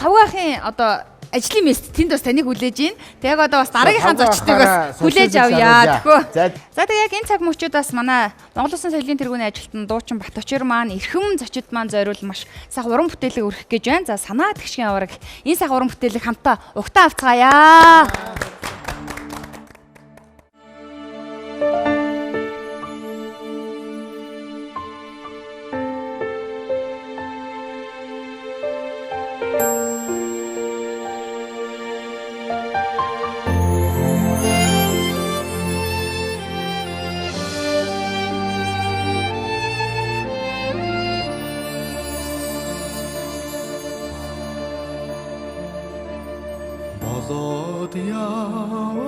Лавгахын одоо ажлын мест тэнд бас таныг хүлээж гин. Тэг одоо бас дараагийнхаа зочдыг бас хүлээж авъя тэхөө. За тэг яг энэ цаг мөчүүдээс манай Монгол Улсын соёлын тэргүүний ажилтан Дуучин Баточир маань эрхэм зочид маань зориул маш сах уран бүтээлэг өргөх гэж байна. За санаа тэгшгийн авраг энэ сах уран бүтээлэг хамтаа угтаа авцгаая. болоод яваа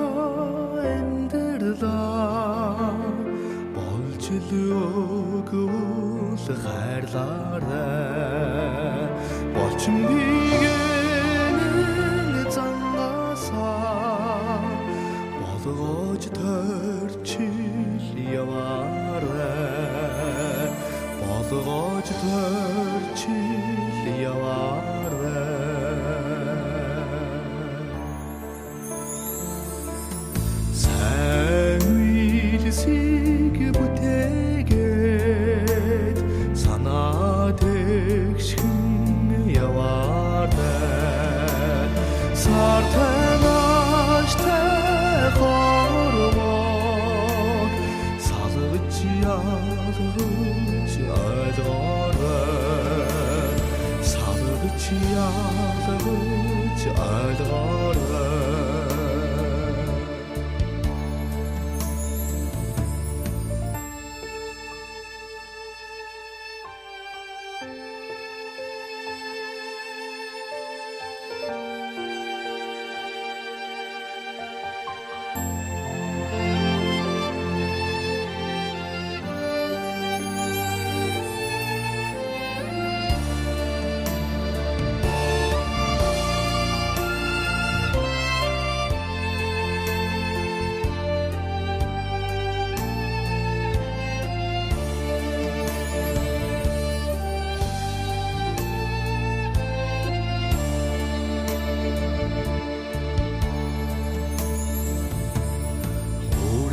амьдралаа болж л өгвөл хайрлаарай болчмгийн зангаасаа болгож төрчил яваарай болгож төрчил яваарай Сэг бүтээгээд санаа тэгшин яваарай сартанаштай хормог салгаж ялгаж ойлгоорой салгаж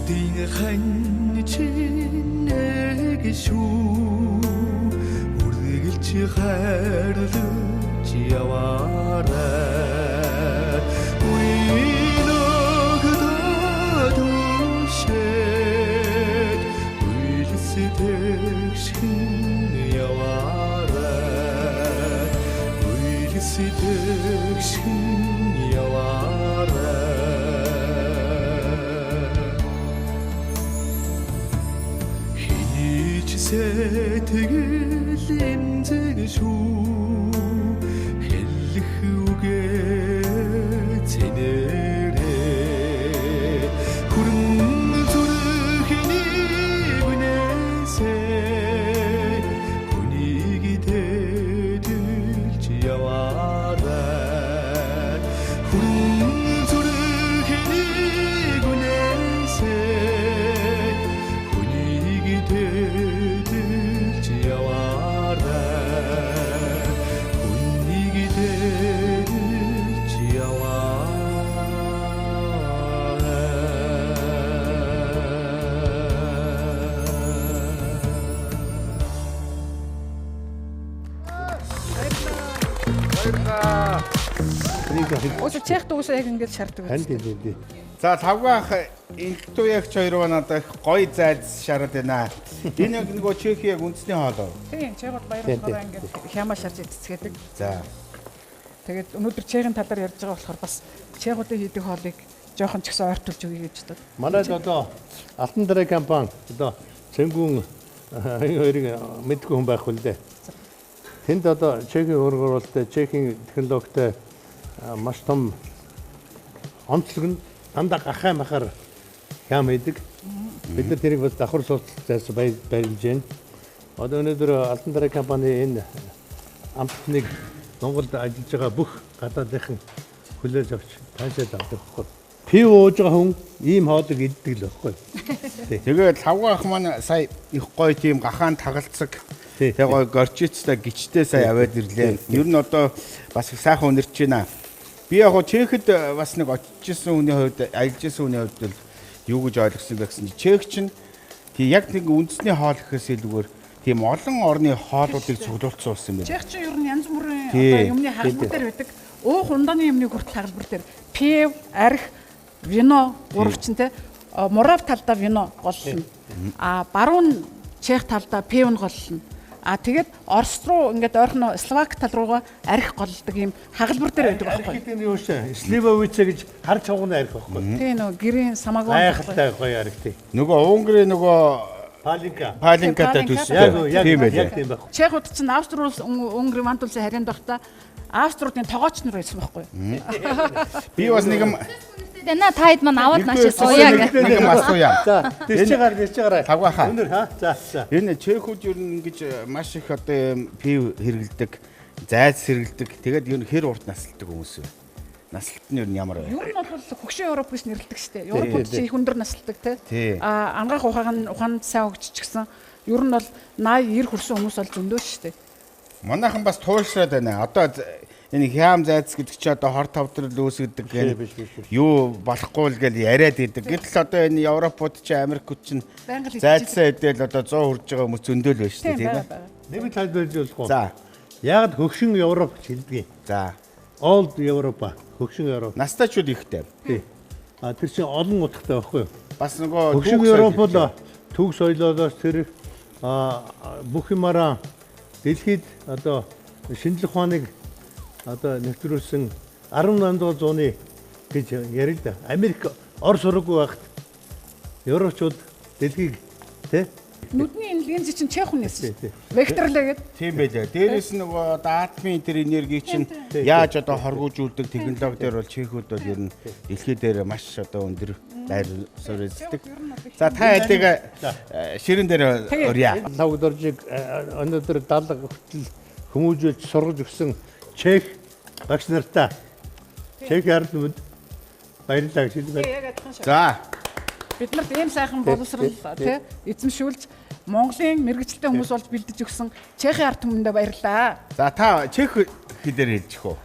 бүгдийн хань чинэг шүү үргэлж хайрлаж яваарай уйногдод үшээд уйлсэдэгшин яваарай уйлсэдэгшин яваарай сэтгэл эмзэг шүү хэлэх үгээ цэнэрээ хүрэн зүрхний үнээсээ хүнийг дээдэлж яваарай хүрэн зүрхний үнээсээ хүнийг дээдэлж яваарай хүнийг дээдэлж Өөсө чех дүүсээ яг ингэж шаарддаг. За тавгаах их туягч хоёр ба надад их гоё зайц шараад байна. Энэ яг нөгөө Чехийн яг үндэсний хоол. Тийм, чех бол баяр хоолоо ингэж хямаа шарж идцгээдэг. За. Тэгээд өнөөдөр чехийн талаар ярьж байгаа болохоор бас чехуудын хийдэг хоолыг жоохон ч гэсэн ойртуулж өгье гэж бодод. Манайд одоо Алтан дарай компани одоо Цэнгүүн хоёрыг мэдгүй хүн байхгүй л дээ. Тэнд одоо Чехийн уран уралтай, Чехийн технологитой маш том онцлог нь дандаа гахай махаар хям хийдэг. Бид нар тэрийг бас давхар сууцлаас баярлж байна. Одоо өнөөдөр Алтан дарай компани энэ амтныг Монголд ажиллаж байгаа бүх гадаадынхан хүлээж авч таашаал авдаг байхгүй. Пив ууж байгаа хүн ийм хоолыг иддэг л байхгүй. Тэгээд тавгаах маань сая их гоё тийм гахаан тагалцаг тэг гоё горчицтай гिचтэй сая аваад ирлээ. Ер нь одоо бас их сайхан өнөрч байна. Би яг Чехэд бас нэг очижсэн хүний хувьд ажиллажсэн хүний хувьд юу гэж ойлгосон бэ гэсэн чинь Чех чинь тий яг нэг үндэсний хоол гэхээс илүүгээр тийм олон орны хоолуудыг цуглуулсан улс юм байна. Чех чинь ер нь янз бүрийн одоо юмны хаалбар дээр байдаг. Уух ундааны юмны хүртэл хаалбар дээр пив, арх, вино, гурвчин те мурав талдаа вино голлно. Баруун Чех талдаа пив нь голлно. Тэгээд Орос руу ингээд ойрхон Словак тал руугаа арх голлдог юм хагалбар дээр байдаг байхгүй. Архит нь юу шээ? Сливовичэ гэж хар чавганы арх байхгүй. Тийм нөгөө гэрийн самагон айхалтай гоё арх тий. Нөгөө Унгарын нөгөө Палинкатай төстэй. Тийм байлээ. Чехууд чинь Австри улс Унгарын мант улсын харьяанд байхдаа Авструудын тогооч нар байсан байхгүй. Би бас нэг юм Тэна таад маань аваад наашаа сууя гэх. Нэг юм асууя. За, дэрчээгээр. Тавгаахаа. Өнөр хаа. За. Энэ Чехүүд ер нь ингэж маш их одоо юм пив хэрэгэлдэг, зайц хэрэгэлдэг. Тэгээд ер нь хэр урт насалдаг хүмүүс вэ? Насалт нь ер нь ямар вэ? Ер нь бол хөгшин Европ гэж нэрлэдэг шүү дээ. Европод чи их өндөр насалдаг те. Ангаах ухаанд сайн хөгжчихсэн. Ер нь бол 80 90 хүрсэн хүмүүс бол зөндөө шүү дээ. Манайхан бас туушраад байна. Одоо энэ хям зайц гэдэг чи одоо хор тавдрал үүсгдэг гэх юу болохгүй л гэж яриад идэг. Гэтэл одоо энэ Европод чи Америкт чи зайцсаа хэдэл одоо 100 хүрж байгаа хүмүүс зөндөл байна шүү дээ тийм ээ. Нэг тайлбарлаж болохгүй. За. Яг хөгшин Европ гэж хэлдэг. За. Old Европа, хөгшин Европ. Настайчуд ихтэй. Тий. Тэр чинь олон утгатай байхгүй юу? Бас нөгөө хөгшин Европ бол төг соёлоос тэр бүх юмараа дэлхийд одоо шинжлэх ухааныг одоо нэвтрүүлсэн 18-р зууны гэж ярил да. Америк ор сургуугүй байхад Европчууд дэлхийг тий нүдний интеллигенц чинь Чех хүнээс. Векторлээ гэдэг. Тийм байлаа. Дээрээс нөгөө атомын тэр энерги чинь яаж одоо хоргоожүүлдэг технологи дээр бол Чехүүд бол ер нь дэлхий дээр маш одоо өндөр байр суурь эзэлдэг. За та хэдийг ширэн дээр өрье. Лав доржиг өнөөдөр 70 хүртэл хүмүүжүүлж сургаж өгсөн Чех багш нартай Чех ард баярлалаа гэж хэлбэр. За бид нарт ийм сайхан боловсрал тий эзэмшүүлж Монголын мэрэгчлээ хүмүүс болж бэлдэж өгсөн Чехийн ард түмэндээ баярлалаа. За та Чех хэлээр хэлж хөө.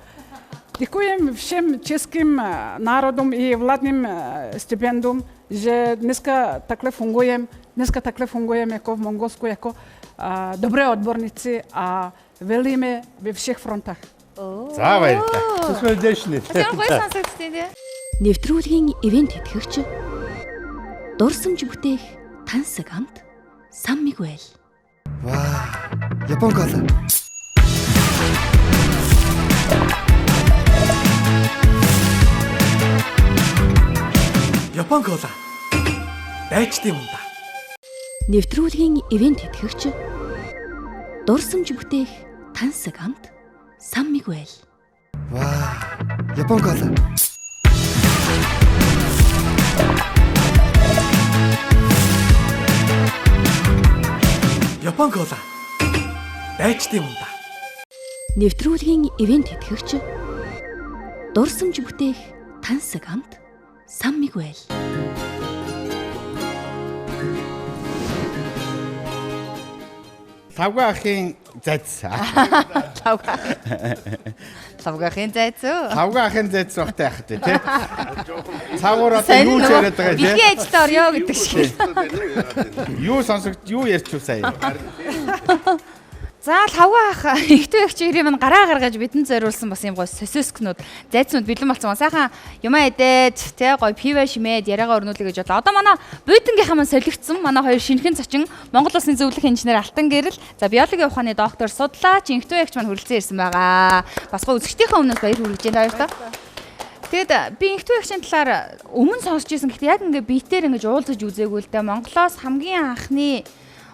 Дякуем всем чешским народам и владным стипендиум, že dneska takhle fungujeme jako v Mongolsku jako dobré odborníci a velíme ve všech frontách. За баярлалаа. Сүсмэдэшнэ. Тэр гоё сонсогдсон тийм. Нэвтрүүлгийн ивент тэтгэгч дурсамж бүтээх тансаг амт Сан Мигуэл. Япон кола. Япон кола. Дайчдын юм да. Нэвтрүүлгийн ивент тэтгэгч дурсамж бүтээх тансаг амт Сан Мигуэл. Япон кола. Япон кола. Дайчдын юм да. Нэвтрүүлгийн ивент тэтгэгч дурсамж бүтээх тансаг амт Сан Мигуэл. Лавга ахын зайц. Лавга ахын зайц үү? Лавга ахын зайц багтай ах тий. Цаагуур одоо юу ч яриад байгаа тий. Бэлгийн ажилд орё гэдэг шиг. Юу сонсогд юу ярьчих сая. За лавга ах ихтэй их чигрийн маань гараа гаргаж бидэнд зориулсан бас юм гоё сосискнууд зайцнууд бэлэн болсон. Сайхан юмаа идээд тий гоё пива шимээд яриагаа өрнүүлээ гэж бодлоо. Одоо манай Буйдангийнхаа маань солигдсон. Манай хоёр шинэхэн зочин Монгол Улсын зөвлөх инженер Алтан Гэрэл, за биологийн ухааны доктор судлаач Инхтүү ягч маань хүрэлцэн ирсэн байгаа. Бас гоё үзэгчдийнхээ өмнөөс баяр хүргэж байна баяр та. Тэгэд би Инхтүү ягчийн талаар өмнө сонсч ирсэн. Гэхдээ яг ингээ биетээр ингээ уулзаж үзээгүй л дээ. Монголоос хамгийн анхны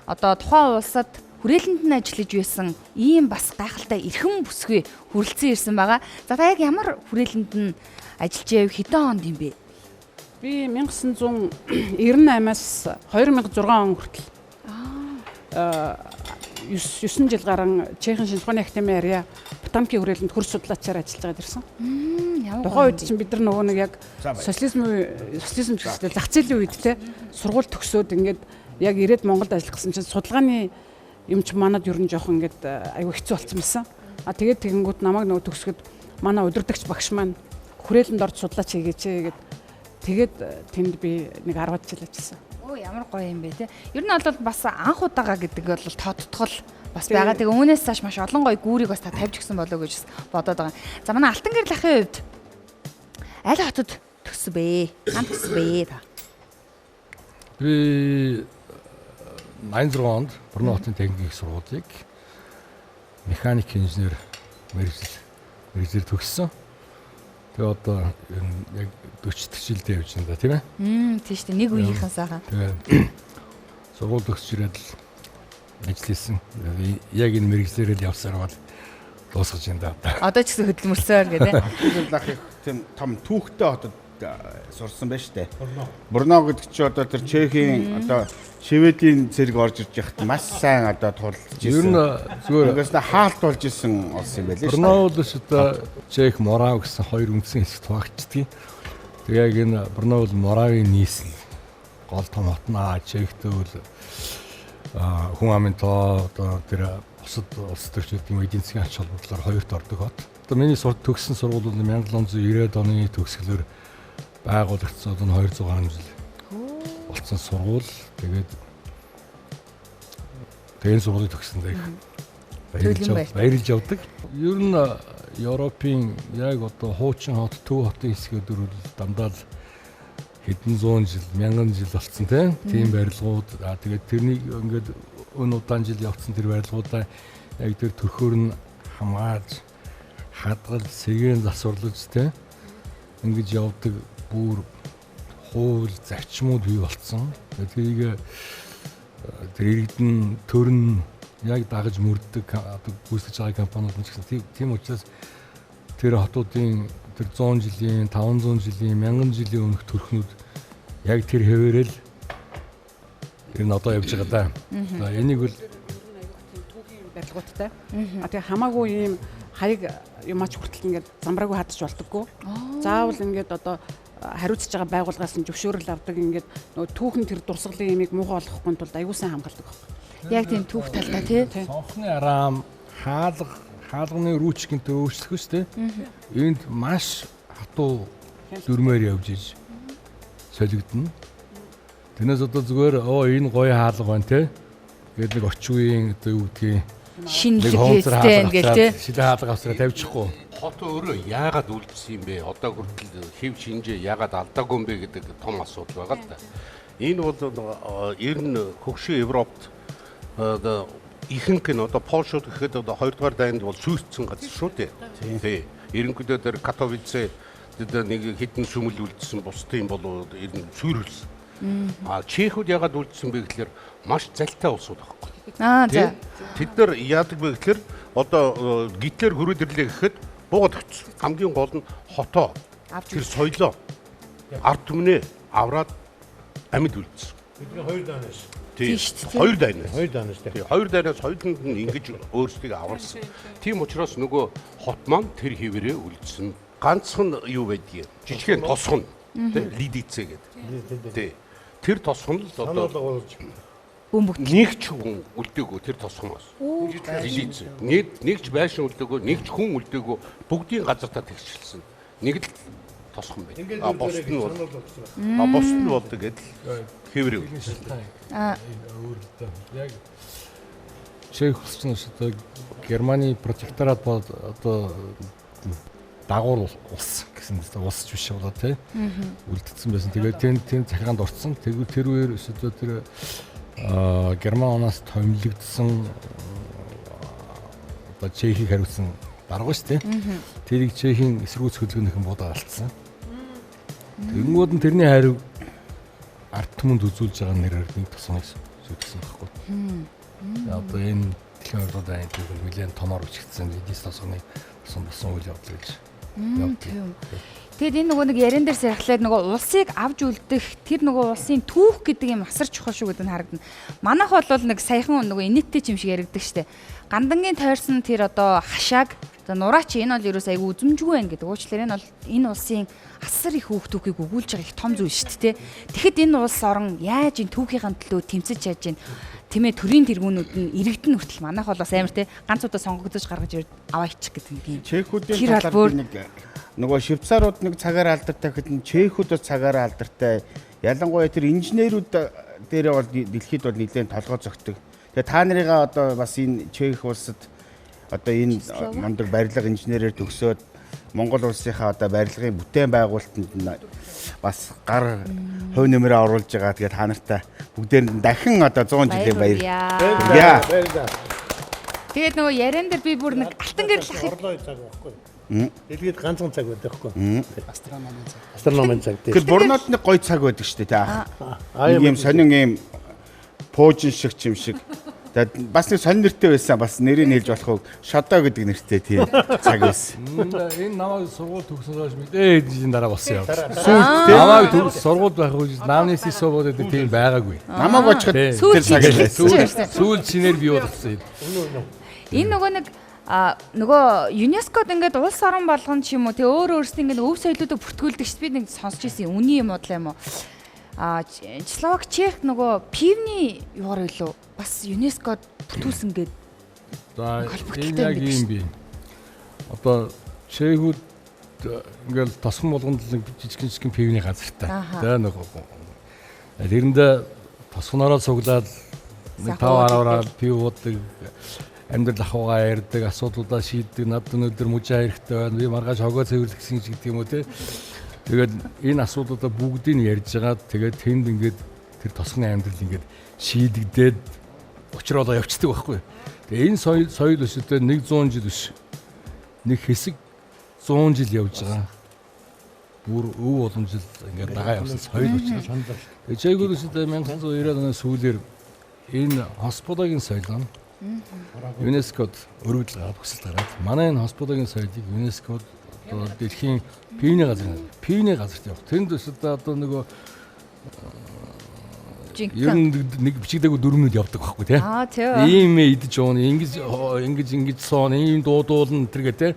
одоо тухайн улсад хүрээлэнд нь ажиллаж байсан ийм бас гайхалтай эрхэм бүсгүй хүрэлцэн ирсэн байгаа. За та яг ямар хүрээлэнд нь ажиллаж байв хэдэн онд юм бэ? Би 1998-аас 2006 он хүртэл 9 жил гарan Чехийн шинжлэх ухааны академи area Потамкийн хүрээлэнд хөрс судлаачаар ажиллаж байгаад ирсэн. Тухайн үед чинь бид нар нөгөө нэг яг социализм гэхэлээ зах зээлийн үед те сургууль төгсөөд ингээд яг ирээд Монголд ажиллах гэсэн чинь судалгааны юм ч манад ер нь жоохон ингээд аюу хэцүү болсон байсан. Тэгээд тэгэнгүүт намайг нөгөө төгсгöd манай удирдагч багш маань хүрээлэнд орж судлаач хийгээч гэгээд тэгээд тэнд би нэг 10 жил ажилласан. Оо ямар гоё юм бэ те. Ер нь бол бас анх удаага гэдэг бол тодтгол бас байгаа. Тэгээ өмнөөс цааш маш олон гоё гүүрийг бас та тавьж гисэн болоо гэж бодоод байгаа. За манай Алтан Гэрэл ахын хувьд аль хотод төгссөн бэ? Хаан төгссөн бэ та? Би 86 онд Борноо хотын техникийн сургуулийг механик инженер мэргэжлэр төгссөн. Тэгээ одоо яг 40 жилдээ явж байна да тийм ээ. Тийм шүү дээ. Нэг үеийнхэн сайхан. Тэгээ сургууль төгсөж ирээд л ажилласан. Яг энэ мэргэжлэрэл явсаар бол дуусгаж байна да. Одоо ч гэсэн хөдөлмөрсөөр гэдэг. Тэр лах их тийм том түүхтэй хотод сурсан байж тээ. Борноо гэдэг чи одоо тэр Чехийн одоо Шведийн зэрэг орж ирж яхад маш сайн одоо тулж ирсэн. Ер нь зүгээр угаасаа хаалт болж ирсэн улс юм байлээ шүү. Борноо бол одоо Чех, Морав гэсэн хоёр үндсэн хэсэгт хуваагддаг. Тэгээ яг энэ Борноо бол Моравын нийслэл гол том хот наа Чехтэй бол хүн амын тоо одоо тэр бусад улс төрчүүдийн эдийн засгийн ач холбогдлоор хоёрт ордог хот. Одоо миний төгссөн сургууль бол 1990 оны төгсгөлөөр байгуулагдсан одоо 200 гаруй жил болсон сургууль. Тэгээд сургуулийг төгссөн даа. Баярлж явдаг. Ер нь Европын яг одоо хуучин хот, төв хотын хэсгүүд бол дандаа л хэдэн зуун жил, мянган жил болсон тийм барилгууд. Тэгээд тэрнийг ингээд өн удаан жил явцсан тэр барилгуудаа яг тэр төрхөөр нь хамгаалж, хадгал, сэргээн засварлаж тийм ингэж явдаг бүр хууль зарчмууд бий болцсон. Тэрийг тэр иргэдэн төрн яг дагаж мөрддөг одоо гүйцэтгэж байгаа компаниуд нь ч гэсэн тийм учраас тэр хотуудын тэр 100 жилийн, 500 жилийн, 1000 жилийн өмнөх төрхнүүд яг тэр хэвээрэл тэр нь одоо явж байгаа да. За энийг бол түүхийн барилгуудтай. Тэгээ хамаагүй ийм хаяг юмач хүртэл ингээд замбраагүй хадаж болдоггүй. Заавал ингээд одоо хариуцж байгаа байгууллагаас нь зөвшөөрөл авдаг ингээд нөгөө түүхэн тэр дурсгалын ямиг муухай болгохгүй тулд аягүй сайн хамгаалдаг байна. Яг тийм түүх талдаа тий. Сонхны араам, хаалга, хаалганы рүүчгэнтэй өөрчлөх шүү дээ. Энд маш хатуу дүрмээр явж иж солигдно. Тэрнээс одоо зүгээр энэ гоё хаалга байна те. Тэгээд нэг орчин үеийн одоо юу гэдгийг шинэлэг хийстэй ингээл те. Шилээ хаалга авсраа тавьчихгүй. Хот өөрөө яагаад үлдсэн юм бэ? Одоо хүртэл хэв шинжээ яагаад алдаагүй юм бэ гэдэг том асуудал байгаа л да. Энэ бол ер нь хөгшин Европт ихэнх нь одоо Польшууд гэхэд одоо 2 дугаар дайнд бол сүйрцсэн газар шүү дээ. Тий. Ерөнхийдөө тэр Катовице нэг хідэн сүмэл үлдсэн бусдын бол ер нь сүйрүүлсэн. Чехүүд яагаад үлдсэн бэ гэхээр маш залтай улсууд байхгүй. За. Тэд нар яадаг вэ гэхээр одоо Гитлер хөрөөд ирлээ гэхэд буугаад өгсөн. Хамгийн гол нь хотоо тэр соёлоо ард түмнээ авраад амьд үлдсэн. Бидний 2 данаас. Тийм шүү дээ. 2 данаас. 2 данаас. Тийм 2 данаас соёлонд нь ингэж өөрсдийг аварсан. Тийм учраас нөгөө хот маань тэр хэвээрээ үлдсэн. Ганцхан юу байдгийг жижигхэн тосхон тийм лидицэ гэдэг. Тийм. Тэр тосхон л одоо нэг ч хүн үлдээгүй тэр тосхоноос. Лидицэ. Нэг ч байшин үлдээгүй, нэг ч хүн үлдээгүй бүгдийн газартаа тэгшилсэн. Нэг л тосхон байна. Босд нь бол босд нь болдог гэдэл хэврээ үлдсэн. Яг Чех улс нь одоо Германы протекторат бол одоо дагуур улс гэсэн улс биш болоо тий. Үлдсэн байсан. Тэгээд тэр захианд орцсон. Тэгвэл тэр үеэр өсөдөө тэр Германаас томилогдсон одоо Чехийг хариуцсан дарга шүү дээ. Тэрийг Чехийн эсрүүц хөдөлгөөнийхэн буудаа алдсан. Тэнгүүд нь тэрний хариу ард түмэнд үзүүлж байгаа нэрээр нэг тусгай зүтгэсэн байхгүй. Одоо энэ дэлхийн орнуудын аймаг нэлээд томор үчигдсэн эдис тосгоны болсон үйл явдал гэж явдаг. Тэгэд энэ нөгөө нэг ярен дээр сархлаад нөгөө улсыг авж үлдэх тэр нөгөө улсын түүх гэдэг юм асар чухал шүү гэдэг нь харагдана. Манайх бол нэг саяхан нөгөө инэттэй юм шиг яригддаг штэ. Гандангийн тойрсон тэр одоо хашааг одоо нураач энэ бол ерөөс айгүй үзмжгүй байх гэдэг. Уучлаарай энэ бол энэ улсын асар их хүүхд түүхийг өгүүлж байгаа их том зүйл шүү дээ. Тэгэхэд энэ улс орон яаж энэ түүхийнхаа төлөө тэмцэж яаж ийн тэмээ төрийн тэргүүнүүд нь иргэдэн хүртэл манайх бол бас амар те ганц удаа сонгогдож гаргаж аваа ичих гэдэг юм. Чехүүдийн талаар нэг нөгөө швейцарууд нэг цагаараа алдартай гэхэд чехүүд бас цагаараа алдартай. Ялангуяа тэр инженерүүд дээрээ бол дэлхийд бол нэлээд толгой зөгтөг. Тэгээ та нарыгаа одоо бас энэ Чех улсад одоо энэ мундаг барилга инженерээр төгсөөд Монгол улсынхаа одоо барилгын бүтээн байгуулалтанд бас гар хувь нэмрээ оруулж байгаа. Тэгээ та нартай бүгдээр дахин одоо 100 жилийн баяр. Тэгээд нөгөө ярен дээр би бүр нэг алтан гэрэл ахыг орлоо цаг байхгүй. Дэлхийд ганцхан цаг байдаг байхгүй. Астрономийн цаг. Тэгэхээр бурнууд нэг гоё цаг байдаг шүү дээ та. Нэг юм сонин юм пуужин шиг юм шиг. Тэгээд бас нэг сонин нэртэй байсан. Бас нэрийг хэлж болох уу? Шодоо гэдэг нэртэй тийм цаг байсан. Энэ намайг сургууль төгсөөж мэдээ дараа болсон юм. Намайг сургууль байх үе наамны сувууд гэдэг тийм байгаагүй. Намайг очиход тэр цаг байсан. Сүүл чинээр бий болгосон. Энэ нөгөө нэг нөгөө ЮНЕСКОд ингээд улс орон болгон ч юм уу те өөр өөрсдөө ингээд өв соёлоодыг бүртгүүлдэг шүү. Би нэг сонсч ирсэн үний юм уу юм уу? Словак Чех нөгөө пивний юугаар илүү бас ЮНЕСКОд бүртгүүлсэн гээд. За энэ яг юм би. Одоо Чехүүд ингээд тосгон болгонд жижигхэн пивний газартай. За нөгөө тэрэндээ тосгонороо цуглаад нэг 5-10 пив уудаг амьдрал ахуйгаа ярьдаг, асуудлуудаа шийддэг, над өнөөдөр мужаа хэрэгтэй байна. Би маргааш хогоо цэвэрлэх гэсэн гэдэг юм уу те. Тэгээд энэ асуудлуудаа бүгдийг нь ярьж байгаа. Тэгээд тэнд ингээд тэр тосгоны амьдрал ингээд шийдэгдээд учруулаа явцдаг байхгүй. Тэгээд энэ соёл өсөлтөд 100 жил биш. Нэг хэсэг 100 жил явж байгаа. Бүр өв олон жил ингээд дагаа явсан соёл учраас. Тэгээд Чехүүд өсөлтөд 1990-аад оны сүүлээр энэ хоспологийн соёл нь ЮНЕСКОд өргөдөл авах хүсэлт гараад манай энэ хоспологийн соёлыг ЮНЕСКОд одоо дэлхийн пивний газарт явах. Тэнд өсөдөө одоо нөгөө ер нь нэг бичигдээгүй дүрмнүүд явдаг байхгүй тий. Ийм идэж уун, ингэж соон, ийм дуудуулна тэргээ тий.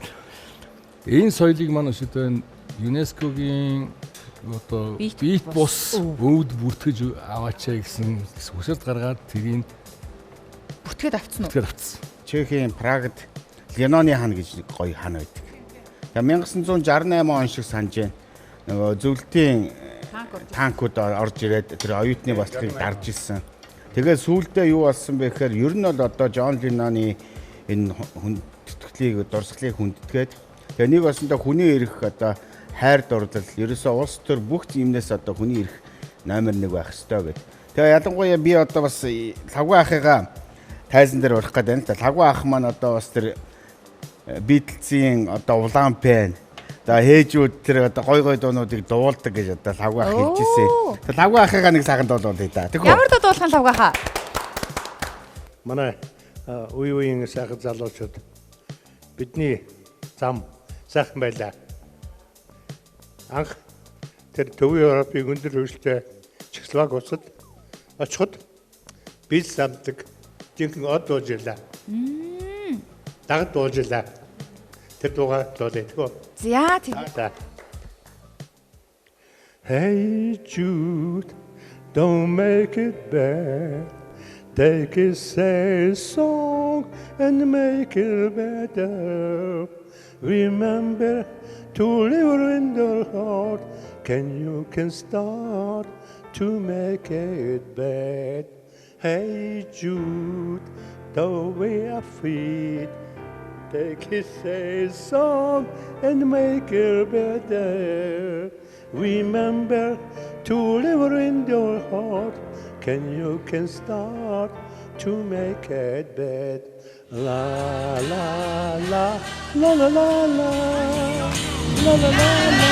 Энэ соёлыг манай өсөдөө ЮНЕСКОгийн одоо бит бус өвд бүртгэж аваачаа гэсэн хүсэлт гаргаад тэрийг бүртгээд авцсан уу? Чехийн Прагад Леноны хан гэж гоё хан байдаг. Тэгээ 1968 он шиг санаж байна. Нөгөө зөвлөлтийн танкууд орж ирээд тэр оюутны бослогыг дарж ирсэн. Тэгээд сүүлдээ юу болсон бэ гэхээр ер нь бол одоо Жон Леноны энэ хүндэтгэлийг дурсгалыг хүндэтгээд тэгээ нэг баснда хүний эрх одоо хайр дурлал ерөөсөө улс төр бүх юмнаас одоо хүний эрх номер 1 байх ёстой гэдэг. Тэгээ ялангуяа би одоо бас Лавгүй ахыгаа тайзан дээр урих гэдэг юм л да. Лавгүй ах маань одоо бас тэр Beatles-ийн одоо улаан пен за хээжүүд тэр одоо гой дуунуудыг дуулдаг гэж одоо Лавгүй ах хэлж ирсэн. Тэр Лавгүй ахыгаа нэг сайхан дуулуулъя да. Ямар дуулах Лавгүй ахаа? Манай үеийн сайхан залуучууд бидний зам сайхан байлаа. Анх тэр Төвийн Европын өндөр хөгжилтэй Чехословак улсад очиход бил самдаг жинхэнэ од дуулж ирлаа. Дагд дуулж ирлаа. Тэр дуугаа дуулдаг. За тийм. Hey Jude, don't make it bad. Take a sad song and make it better. Remember to live in the heart. Can start to make it bad. Hey Jude, the way I feel. Take a sad song and make it better. Remember to live in your heart. Can start to make it bad. La la la la la la la la la la.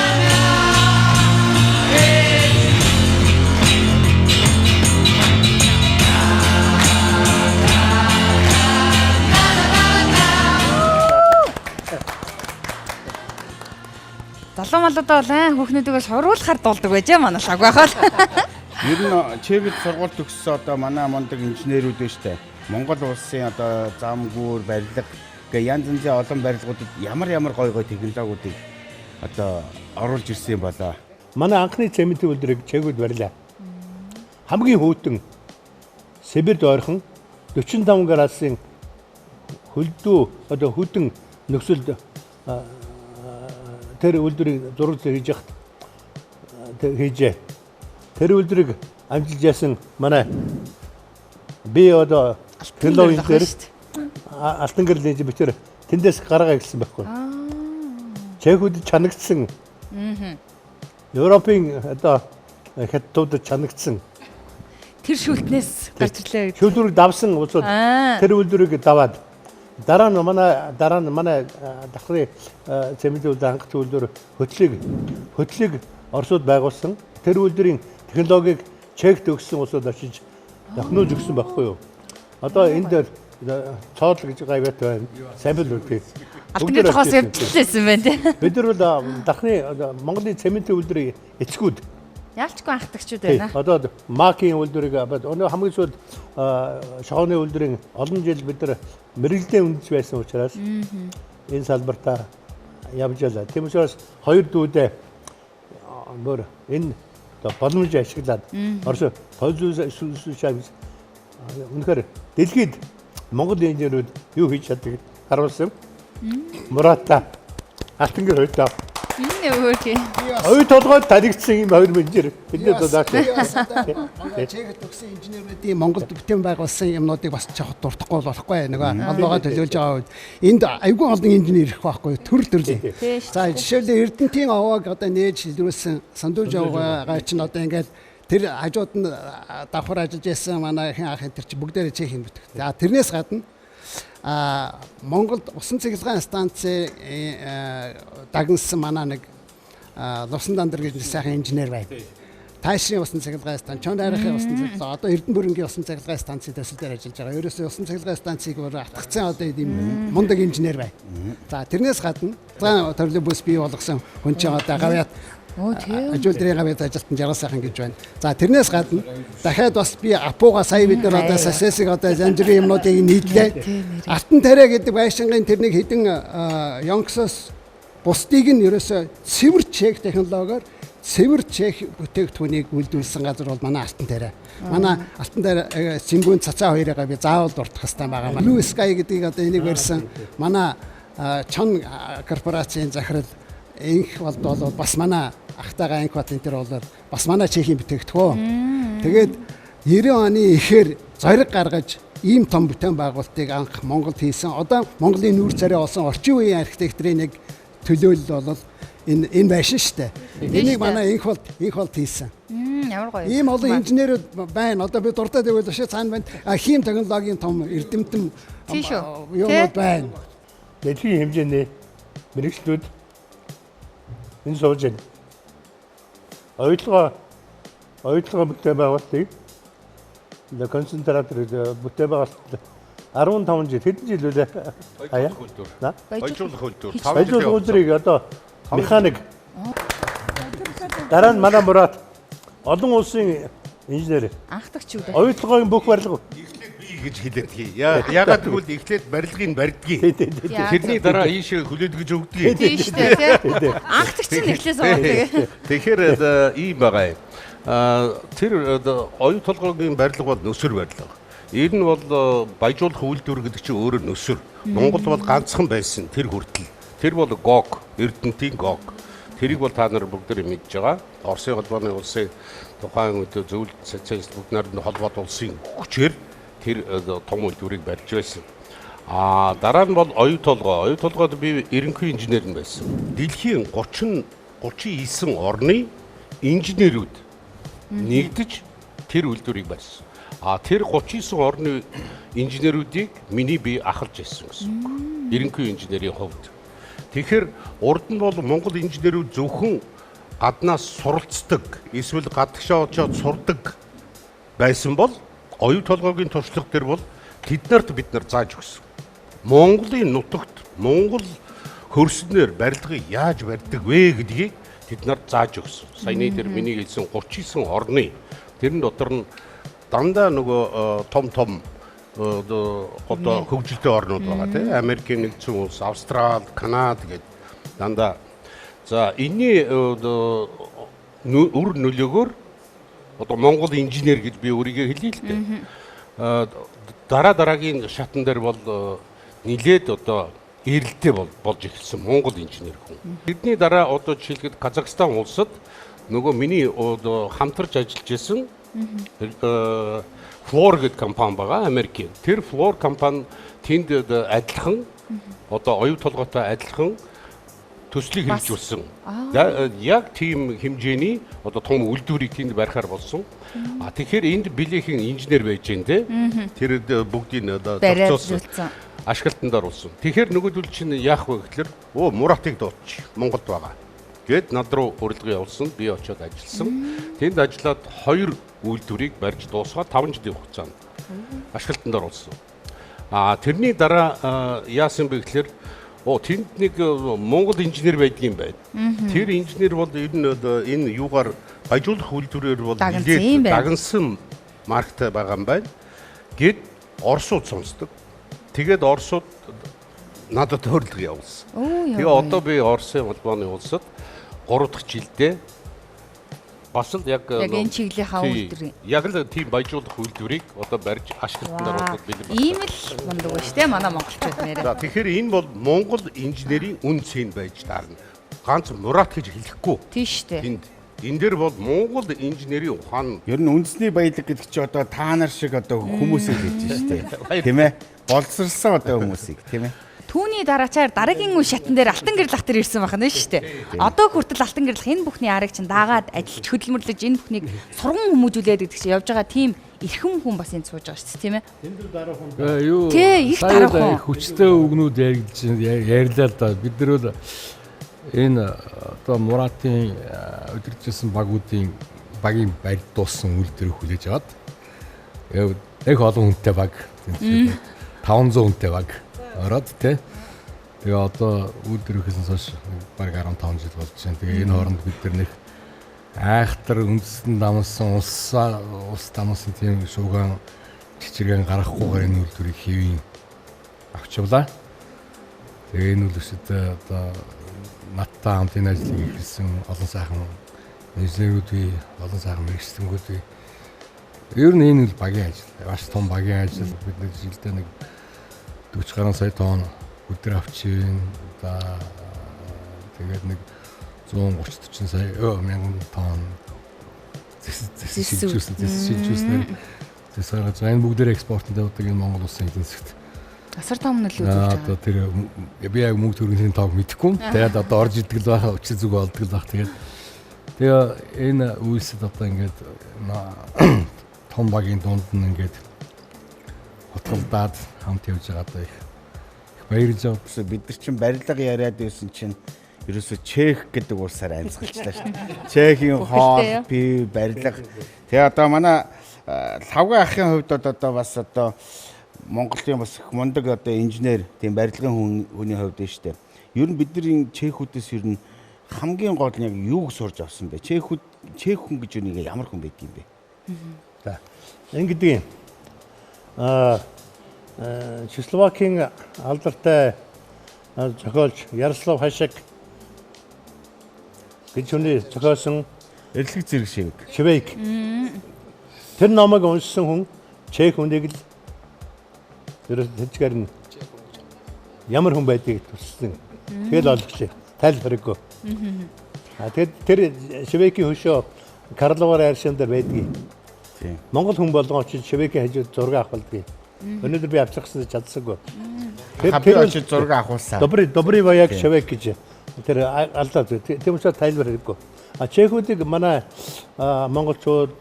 Залуу малуудаа бол хүүхнүүдийгээ шуруулахаар дуулдаг байж манай Лавгүй ахаа. Ер нь Чехэд сургууль төгссөн одоо манай мундаг инженерүүд байна штэ. Монгол улсын одоо зам гүүр барилга гэ янз янзын олон барилгуудад ямар гой технологиудыг одоо оруулж ирсэн юм болоо. Манай анхны цементийн үйлдвэрийг Чехэд барилаа. Хамгийн хөтөн Сибирьд ойрхон 45 градусын хөлдөө одоо хөдөн нөхцөлд тэр үйлдвэрийг зураг хийж яхад хийжээ. Тэр үйлдвэрийг амжилж яасан манай би одоо технологийн дээр алтан гэрэл хийж битэр тэндээс гаргаа эхэлсэн байхгүй. Чехэд чанагдсан. Европын одоо хятадууд чанагдсан. Тэр шүлтнээс гарч ирлээ. Шүлтүрийг давсан улсууд тэр үйлдвэрийг даваад дараа нь манай давхрын цементүүд хангах үйлдвэр хөтлөгийг Оросууд байгуулсан. Тэр үйлдвэрийн технологиг Чехт өгсөн улсууд очиж давхнуулж өгсөн байхгүй юу? Одоо энэ дээр цоодл гэж гайваад байна. Сайн л үү? Алтан тохоос явчихсан байна тий. Бид нар бол давхрын Монголын цементийн үйлдвэрийн эцгүүд ялчгүй анхдагчуд байна. Одоо Макийн үйлдвэрийг өнөө хамгийн сүүлд шогооны үйлдвэрийн олон жил бид нар мэрэгжлийн үндэс байсан учраас энэ салбартаа явж ялаа. Тийм учраас хоёр дүүдээ мөр энэ боломж ашиглаад Орос пользуюшаемс үнэхээр дэлхийд Монгол инженерүүд юу хийж чаддаг харуулсан. Мурата алтан гэр хоёроо энэ өөрхий. Ой толгой таригдсан юм хоёр инженер бидний дулаач. Чехэд төгсөн инженеруудын Монголд бүтээн байгуулсан юмнуудыг бас жоохот дуртахгүй болохгүй нөгөө олоогоо төлөөлж байгаа үед энд айгүй олон инженер ирэх байхгүй төр төрлийн. За жишээлбэл Эрдэнтийн овоог одоо нээж шилрүүлсэн Сандууж овоогоо чинь одоо ингээд тэр хажууд нь давхар ажиллаж байсан манай ах энэ чи бүгдээрээ Чехийн бүтэх. За тэрнээс гадна Монголд усан цэглэгийн станцын дагнсан манай нэг Лувсан Дандар гэж сайхан инженер байна. Тайшийн усан цэглэгийн станц, Чондайрахын усан цэглэг, одоо Эрдэнэбүрэнгийн усан цэглэгийн станцын төсөл дээр ажиллаж байгаа. Ерөөсөө усан цэглэгийн станцыг атгацсан одоо ийм мундаг инженер байна. За тэрнээс гадна төрлийн бүс бий болгосон хүн ч одоо гавьяат ажуулдрын гавьяат ажилтан жаргал сайхан гэж байна. За тэрнээс гадна дахиад бас би апууга сая бид нар одоо сасэсиг одоо занжирын юмнуудыг нийтлээ. Алтан тариа гэдэг байшингийн тэрнийг хідэн Йонксоос бусдыг нь ерөөсөө цэвэр чек технологиор цэвэр чек бүтээгдэхүүнийг үйлдвэрлэсэн газар бол манай алтан тариа. Манай алтан тариа Сингүүн цацаа хоёроо би заавал дуртах хэрэгтэй байгаа. Blue Sky гэдгийг одоо энийг барьсан манай чон корпорацийн захирал инх бол бас манай ахтайгаа анх бат энэ төр бол бас манай Чехийн бүтээгдэхүүн. Тэгээд 90 оны ихээр зориг гаргаж ийм том бүтээн байгуулалтыг анх Монголд хийсэн. Одоо Монголын нүүр царай болсон орчин үеийн архитектурын нэг төлөөлөл бол энэ байшин шүү дээ. Энийг манай инх болт хийсэн. Ямар гоё. Ийм олон инженерүүд байна. Одоо би дуртай байвал өшөө цаана байна. Хим технологийн том эрдэмтэн юмуд байна. Дэлхийн хэмжээний мэрэгчлүүд энэ сууж байна. Оюутлага бүтээн байгуулалтыг концентратор бүтээн байгуулалт 15 жил хэдэн жил үлээ Баяжуулах үйлдвэр. Баяжуулах үйлдвэрийг одоо механик дараа нь манай Мурат олон улсын инженер анхдагч юу дээ. оюутлагын бүх барилга Би гэж хэлээд хий. Яагаад гэвэл эхлээд барилгыг барьдгийг. Тэрний дараа ийшээ хүлээлгэж өгдөг. Тийм шүү дээ. Анхдагч нь эхлээс байгаа. Тэгэхээр ийм байгаа юм. Тэр оюу толгойн барилга бол нөсөр барилга. Энэ нь бол баяжуулах үйлдвэр гэдэг чинь өөрөө нөсөр. Монгол бол ганцхан байсан тэр хүртэл. Тэр бол ГОГ, Эрдэнэтийн ГОГ. Тэрийг бол та нар бүгд мэдж байгаа. Оросын холбооны улсын тухайн үед зөвлөлт социалист бүгд нарны холбоот улсын хүчээр тэр том үйлдвэрийг барьж байсан. Дараа нь бол оюу толгой. Оюу толгойд би ерөнхий инженер нь байсан. Дэлхийн 39 орны инженерүүд нэгдэж тэр үйлдвэрийг барьсан. Тэр 39 орны инженерүүдийг миний бие ахалж байсан гэсэн үг. Ерөнхий инженерийн хувьд. Тэгэхээр урд нь бол Монгол инженерүүд зөвхөн гаднаас суралцдаг, эсвэл гадагшаа очоод сурдаг байсан бол оюу толгойн туршлага дээр бол тэднэрт бид нар зааж өгсөн. Монголын нутагт Монгол хөрснөөр барилгыг яаж барьдаг вэ гэдгийг тэднэрт зааж өгсөн. Саяны дээр миний хэлсэн 39 орны тэрэн дотор нь дандаа нөгөө том одоо хөгжилтэй орнууд байгаа тийм Америкийн нэгдсэн улс, Австрал, Канада гэдэг дандаа. За энэний үр нөлөөгөөр одоо Монгол инженер гэж би өөрийгөө хэлье л дээ. Дараагийн шатан дээр бол нилээд одоо эрэлттэй болж эхэлсэн Монгол инженер хүн. Бидний дараа одоо жишээлбэл Казахстан улсад нөгөө миний хамтарч ажиллаж исэн Флор гэдэг компани байгаа Америкийн. Тэр Флор компани тэнд адилхан одоо оюу толгойтой адилхан төслийг хэрэгжүүлсэн. Яг тийм хэмжээний одоо том үйлдвэрийг тэнд барихаар болсон. Тэгэхээр энд билээхэн инженер байж гэн тэ. Тэр бүгдийг зорцуулсан. Ашиглалтанд оруулсан. Тэгэхээр нөгөөдөл чинь яах вэ гэхээр Муратыг дуудчих Монголд байгаа. Гээд над руу урилга явуулсан. Би очиод ажилласан. Тэнд ажиллаад 2 үйлдвэрийг барьж дуусгаад 5 жилийн хугацаанд ашиглалтанд оруулсан. Тэрний дараа яасан бэ гэхээр тэнд нэг Монгол инженер байдгийн байна. Тэр инженер бол энэ юугаар баяжуулах үйлдвэрээр бол дагнсан марктай байгаа юм байна. Гээд Оросууд сонсдог. Тэгээд Оросууд надад хөрлөг явуулсан. Тэгээ одоо би Оросын холбооны улсад 3 дахь жилдээ бас л яг энэ чиглэлийнхаа үйлдвэрийг яг л тийм баяжуулах үйлдвэрийг одоо барьж ашиглалтанд оруулах бэлэн байна. Ийм л мундаг ба штэ манай монголчууд нэрээ. За тэгэхээр энэ бол Монгол инженерийн үн цэн байж таарна. Ганц Мурат гэж хэлэхгүй. Тийм штэ. Энэ дээр бол Монгол инженерийн ухаан ер нь үндэсний баялаг гэдэг чи одоо та нар шиг одоо хүмүүсийг хэлж штэ. Тийм ээ. Боловсралсан одоо хүмүүсийг тийм ээ. Түүний дараачаар дараагийн үе шатан дээр алтан гэрлах төр ирсэн байна шүү дээ. Одоо хүртэл алтан гэрлах энэ бүхний арыг чинь дагаад ажиллаж хөдөлмөрлөж энэ бүхнийг сурган хүмүүжүүлээд гэдэг чинь явж байгаа тийм эрхэм хүн бас энд сууж байгаа шүү дээ тийм ээ. Тэнд дараа хүн. Юу. Их дараа хүн. Хүчтэй үгнүүд ярьлаа л да. Бид нар бол энэ одоо Муратын удирдахсан багийн барь дууссан үйлдвэрийг хүлээж аваад яг олон хүнтэй баг 500 хүнтэй баг ороод тий. Тэгээ одоо үйлдвэрээс хойш баг 15 жил болж байна. Тэгээ энэ хооронд бид нар нэг айхтар үндэстэн дамсан улс дамсан тийм шууган чичиргэн гарахгүйгээр энэ үйлдвэрийг хэвийн авчвлаа. Тэгээ энэ үйлсэд одоо надтай хамт энэ ажлыг эхэлсэн олон сайхан инженерүүд бий, олон сайхан мэргэжлэнгүүд бий. Ер нь энэ бол багийн ажил. Маш том багийн ажил. Бид нэг жилдээ нэг 40 гаруй сая тонн өдөр авчин за тэгээд нэг 130-40 сая мянган тонн зэсэлжүүлсэн. Тэсэрэг энэ бүгдээр экспортод явдаг энэ Монгол улсын эдийн засагт. Асар том нөлөө үзүүлж байгаа. Одоо тэр би яг мөнгө төгрөгийн тоог мэдэхгүй. Тэгээд одоо орж идэг л байхаа өчиг зүг болдог л байх. Тэгээ энэ үйлсэд одоо ингээд том багийн дунд нь ингээд хотголдаад хамт явж байгаа одоо их баярлж байгаа. Бид нар чинь барилга яриад байсан чинь ерөөсө Чех гэдэг улсаар амьсгалчлаа шүү дээ. Чехийн хоол, пив, барилга. Тэгээ одоо манай лавга ахын хувьд одоо бас одоо Монголын бас их мундаг одоо инженер, тийм барилгын хүний хувьд нь шүү дээ. Ер нь бидний чехүүдээс ер нь хамгийн гол нь яг юуг сурж авсан бэ? Чех хүн гэж үнийг ямар хүн байдаг юм бэ? За. Ингэдэг юм. Чехословакийн алдартай зохиолч Ярослав Хашек гэж хүний зохиосон Эрлэг зэрэг Швейк. Тэр номыг уншсан хүн чех хүнийг л ерөөс тэжгээр нь ямар хүн байдгийг туссан. Тэгэл олгоч. Тайлбаргүй. Тэгээд тэр Швейкийн хөшөө Карловар аршин дээр байдгийг. Монгол хүн болгооч Швейкийн хажууд зураг авах болдгийг. Өнөөдөр би авчихсан чадсаггүй. Тэр очиж зураг авахулсан. Добрый баяг Швейк гэж тэр алдаа тийм учраас тайлбар хэрэггүй. Чехүүдийг манай монголчууд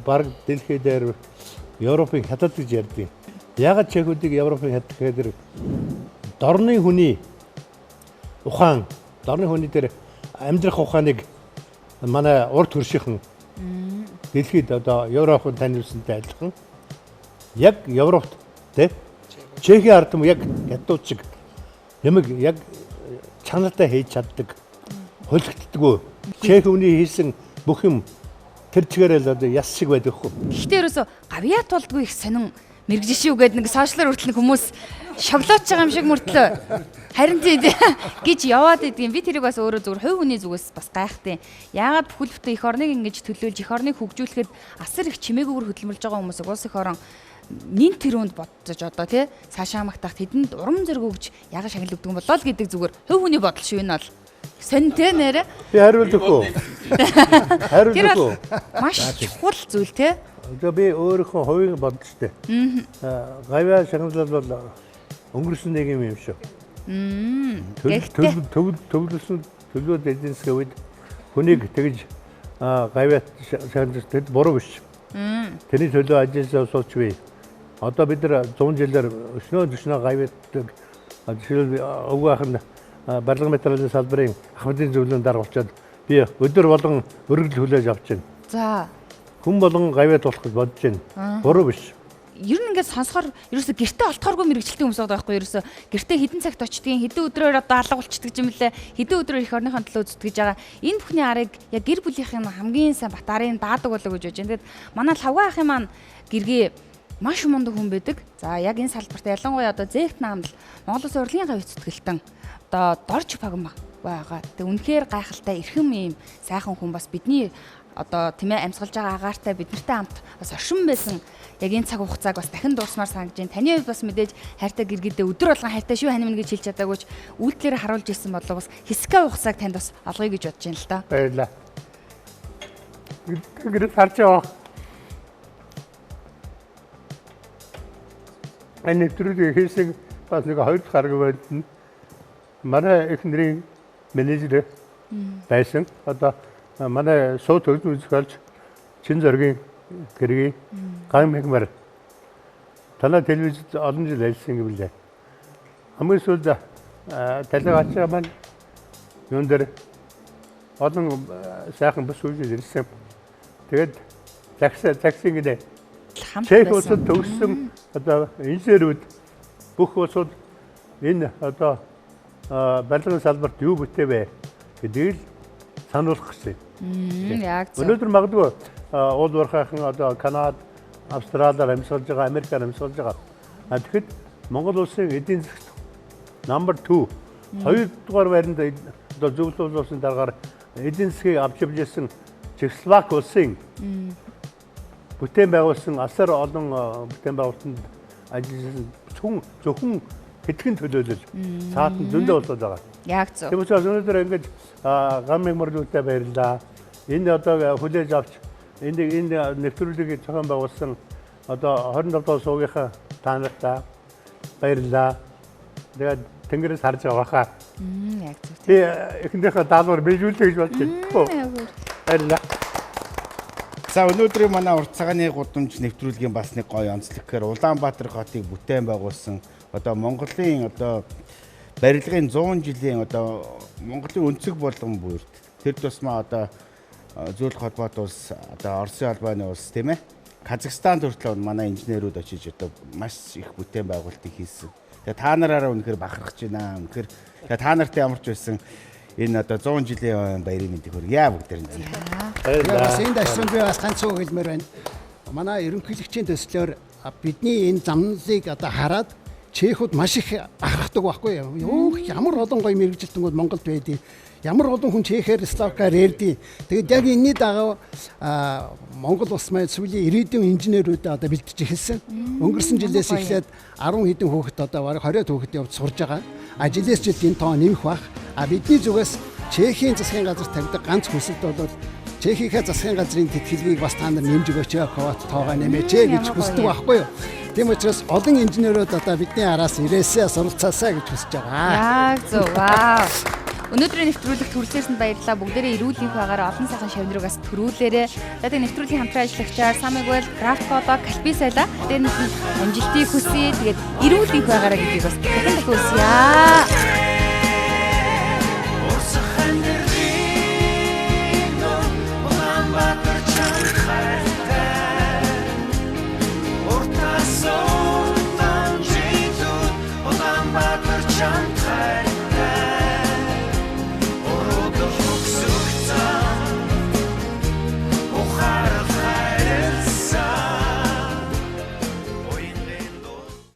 баг дэлхий дээр Европын хятад гэж ярьдаг. Ягаад чехүүдийг Европын хятад гэхээр дорны хүний ухаан, дорны хүний тэр амьдрах ухааныг манай урд хөршийнхэн дэлхийд одоо Европын танилцсантай адилхан яг Европт тэ Чехийн ард юм яг ядуучиг ямиг яг чанартай хийж чаддаг хөлөгддөггүй. Чех хүний хийсэн бүх юм тэр чигээр л одоо яс шиг байдаг хөө. Гэхдээ ерөөсө гавьяат болдгүй их сонин мэрэгжил шүү гэдэг нэг сошиалар хүртэл хүмүүс шоглооч байгаа юм шиг мөртлөө харин тийм гэж яваад идэгюм. Би тэрийг бас өөрөө зүгээр хувь хүний зүгээс бас гайхтай. Яагаад бүхэл бүтэн эх орныг ингэж төлөөлж эх орныг хөгжүүлэхэд асар их чимээгүйгээр хөдөлмөрлж байгаа хүмүүсийг улс эх орон нин тэрүүнд бодож одоо тий цаашаа магтахт хэдэнд урам зориг өгж яга шагнал өгдөг юм болоо л гэдэг зүгээр хувь хүний бодол шүү энэ бол. Сон тэ нэрэ. Би хариулдаггүй. Хариулдаггүй. Маш чухал зүйл тий. Одоо би өөрийнхөө хувийн бодолтой. Гавьяа шагналал бол өнгөрсөн нэг юм шүү. Төвлөсөн төлөвлөд эдийн засгийн үед хүнийг тэгж гавьяат шагналж буруу биш. Тэрний төлөө ажиллаж сууч бий. Одоо бид нар 100 жилээр өснөө гавьяатдаг жишээл өвгөө ах нь барилга материалын салбарын ахмадын зөвлөлийн дарга болчиход би өдөр болгон өргөдөл хүлээж авч байна. За. Хүн болгон гавьяат болох гэж бодож байна. Буруу биш. Ер нь ингээд сонсохоор ерөөсө гэрте олдохооргүй мэрэгчлээ хүмүүс байгаа байхгүй ерөөсө гэрте хідэн цагт очдгийн хідэн өдрөөр одоо алга болчихдаг юм лээ хідэн өдрөөр их орныхон төлөө зүтгэж байгаа энэ бүхний арыг яг гэр бүлийнхэн хамгийн сайн батарын даадаг болоо гэж бодож байна. Тэгэд манай лавга ахын маань гэргээ маш мундаг хүн байдаг. За яг энэ салбарт ялангуяа одоо зээгт наамл Монгол Улсын урлагийн гавь зүтгэлтэн одоо дорж пагма байгаа. Тэг үнэхээр гайхалтай эрхэм юм сайхан хүн бас бидний одоо тийм ээ амьсгалж байгаа агаартай биднэртэй хамт бас оршин байсан яг энэ цаг хугацааг бас дахин дуусмаар санагдаж байна. Таны хувьд бас мэдээж хайртай гэргидээ өдөр болгон хайртай шүү хань минь гэж хэлж чадаагүйч үйлдэлээр харуулж ирсэн бодлоо бас хэсгээ хугацааг танд бас олгоё гэж бодож байна л да. Баярлалаа. Гэр харж байгаа. Энэ түрүү хийсэн бас нэг хоёр дахь арга барил нь манай эхнэрийн менежер байсан. Одоо манай сууд төлөв үзүүлж чин зоргийн гэргийн ган мэгмэр танаа телевизэд олон жил ажилласан юм билээ. Хамгийн сүүлд талиг ачаа маань юун дээр олон сайхан бас үйл ирсэн. Тэгээд такси гэдэг Чех улсад төгссөн одоо инженерүүд бүх улсууд энэ одоо барилгын салбарт юу бүтээвэ гэдгийг сануулах гэсэн. Яг зөв. Өнөөдөр магадгүй уул уурхайхан одоо Канада, Австралиар амьсгалж байгаа, Америкаар амьсгалж байгаа. Тэгэхэд Монгол улсын эдийн засагт number 2 хоёрдугаар байранд одоо зөвлөл улсын дараагаар эдийн засгийг авч явжсэн Чехословак улсын бүтээн байгуулсан асар олон бүтээн байгуулалтанд ажилласан зөвхөн хэдхэн төлөөлөл цаатан зөндөө болоод байгаа. Яг зөв. Тийм учраас өнөөдөр ингэж гамиг мөрлүүтэй баярлалаа. Энэ одоо хүлээж авч энэ нэвтрүүлгийг зохион байгуулсан одоо 27 дугаар суугийнхаа та нартай баярлалаа. Тэгээд тэнгэрээс харж байгаа хаа. Яг зөв. Эхнийхээ даалгавар биелүүлээ гэж бодож байна. Баярлалаа. За өнөөдрийн манай урт цагааны гудамж нэвтрүүлгийн бас нэг гоё онцлог гэхээр Улаанбаатар хотыг бүтээн байгуулсан одоо Монголын одоо барилгын 100 жилийн одоо Монголын өнцөг болгон бүрд тэр тусмаа одоо зөвлөх холбоот улс одоо Оросын албаны улс тийм ээ Казахстан хүртэл манай инженерүүд очиж одоо маш их бүтээн байгуулалтыг хийсэн. Тэгээ та нараараа үнэхээр бахархаж байна. Үнэхээр тэгээ та нартай ямар ч байсан энэ одоо 100 жилийн баярын мэндийг хүргье бүгдээрээ. Бас энэ дашрын би бас ганц үг хэлмээр байна. Манай ерөнхийлөгчийн төслөөр бидний энэ замналыг одоо хараад чехүүд маш их бахархдаг байхгүй юу? Ямар олон гоё мэрэгжилтэнгүүд Монголд байдیں۔ Ямар олон хүн чехээр славкаар ярьдیں۔ Тэгээд яг энэний дагав Монгол улс маань сүүлийн ирээдүйн инженерүүд одоо бэлтэж эхэлсэн. Өнгөрсөн жилээс эхлээд 10 хэдэн хүүхэд одоо бараг 20 хүүхэд явж сурж байгаа. Жилээс жилд энэ тоо нэмэх бах. Бидний зүгээс Чехийн засгийн газар тавьдаг ганц хүсэлт бол Чехийнхээ засгийн газрын тэтгэлгийг бас та нар нэмж өгөөч коват тоогоо нэмээч гэж хүсдэг байхгүй юу? Тийм учраас олон инженерүүд одоо бидний араас ирээсээ суралцаасаа гэж хүсэж байгаа. Яг зөв. Вау. Өнөөдрийн нэвтрүүлэгт хүрэлцээсэнд баярлалаа. Бүгдээрээ эрүүлэнх байгаараа олон сайхан шавныруугаас төрүүлээрэ. За тэгээ нэвтрүүлгийн хамтран ажиллагчаар Самигвел, Крафткодо, Калписайла дээр нь амжилтыг хүсье. Тэгээд эрүүлэнх байгаараа гэдгийг бас дахин хүсье. Улаанбаатар чамд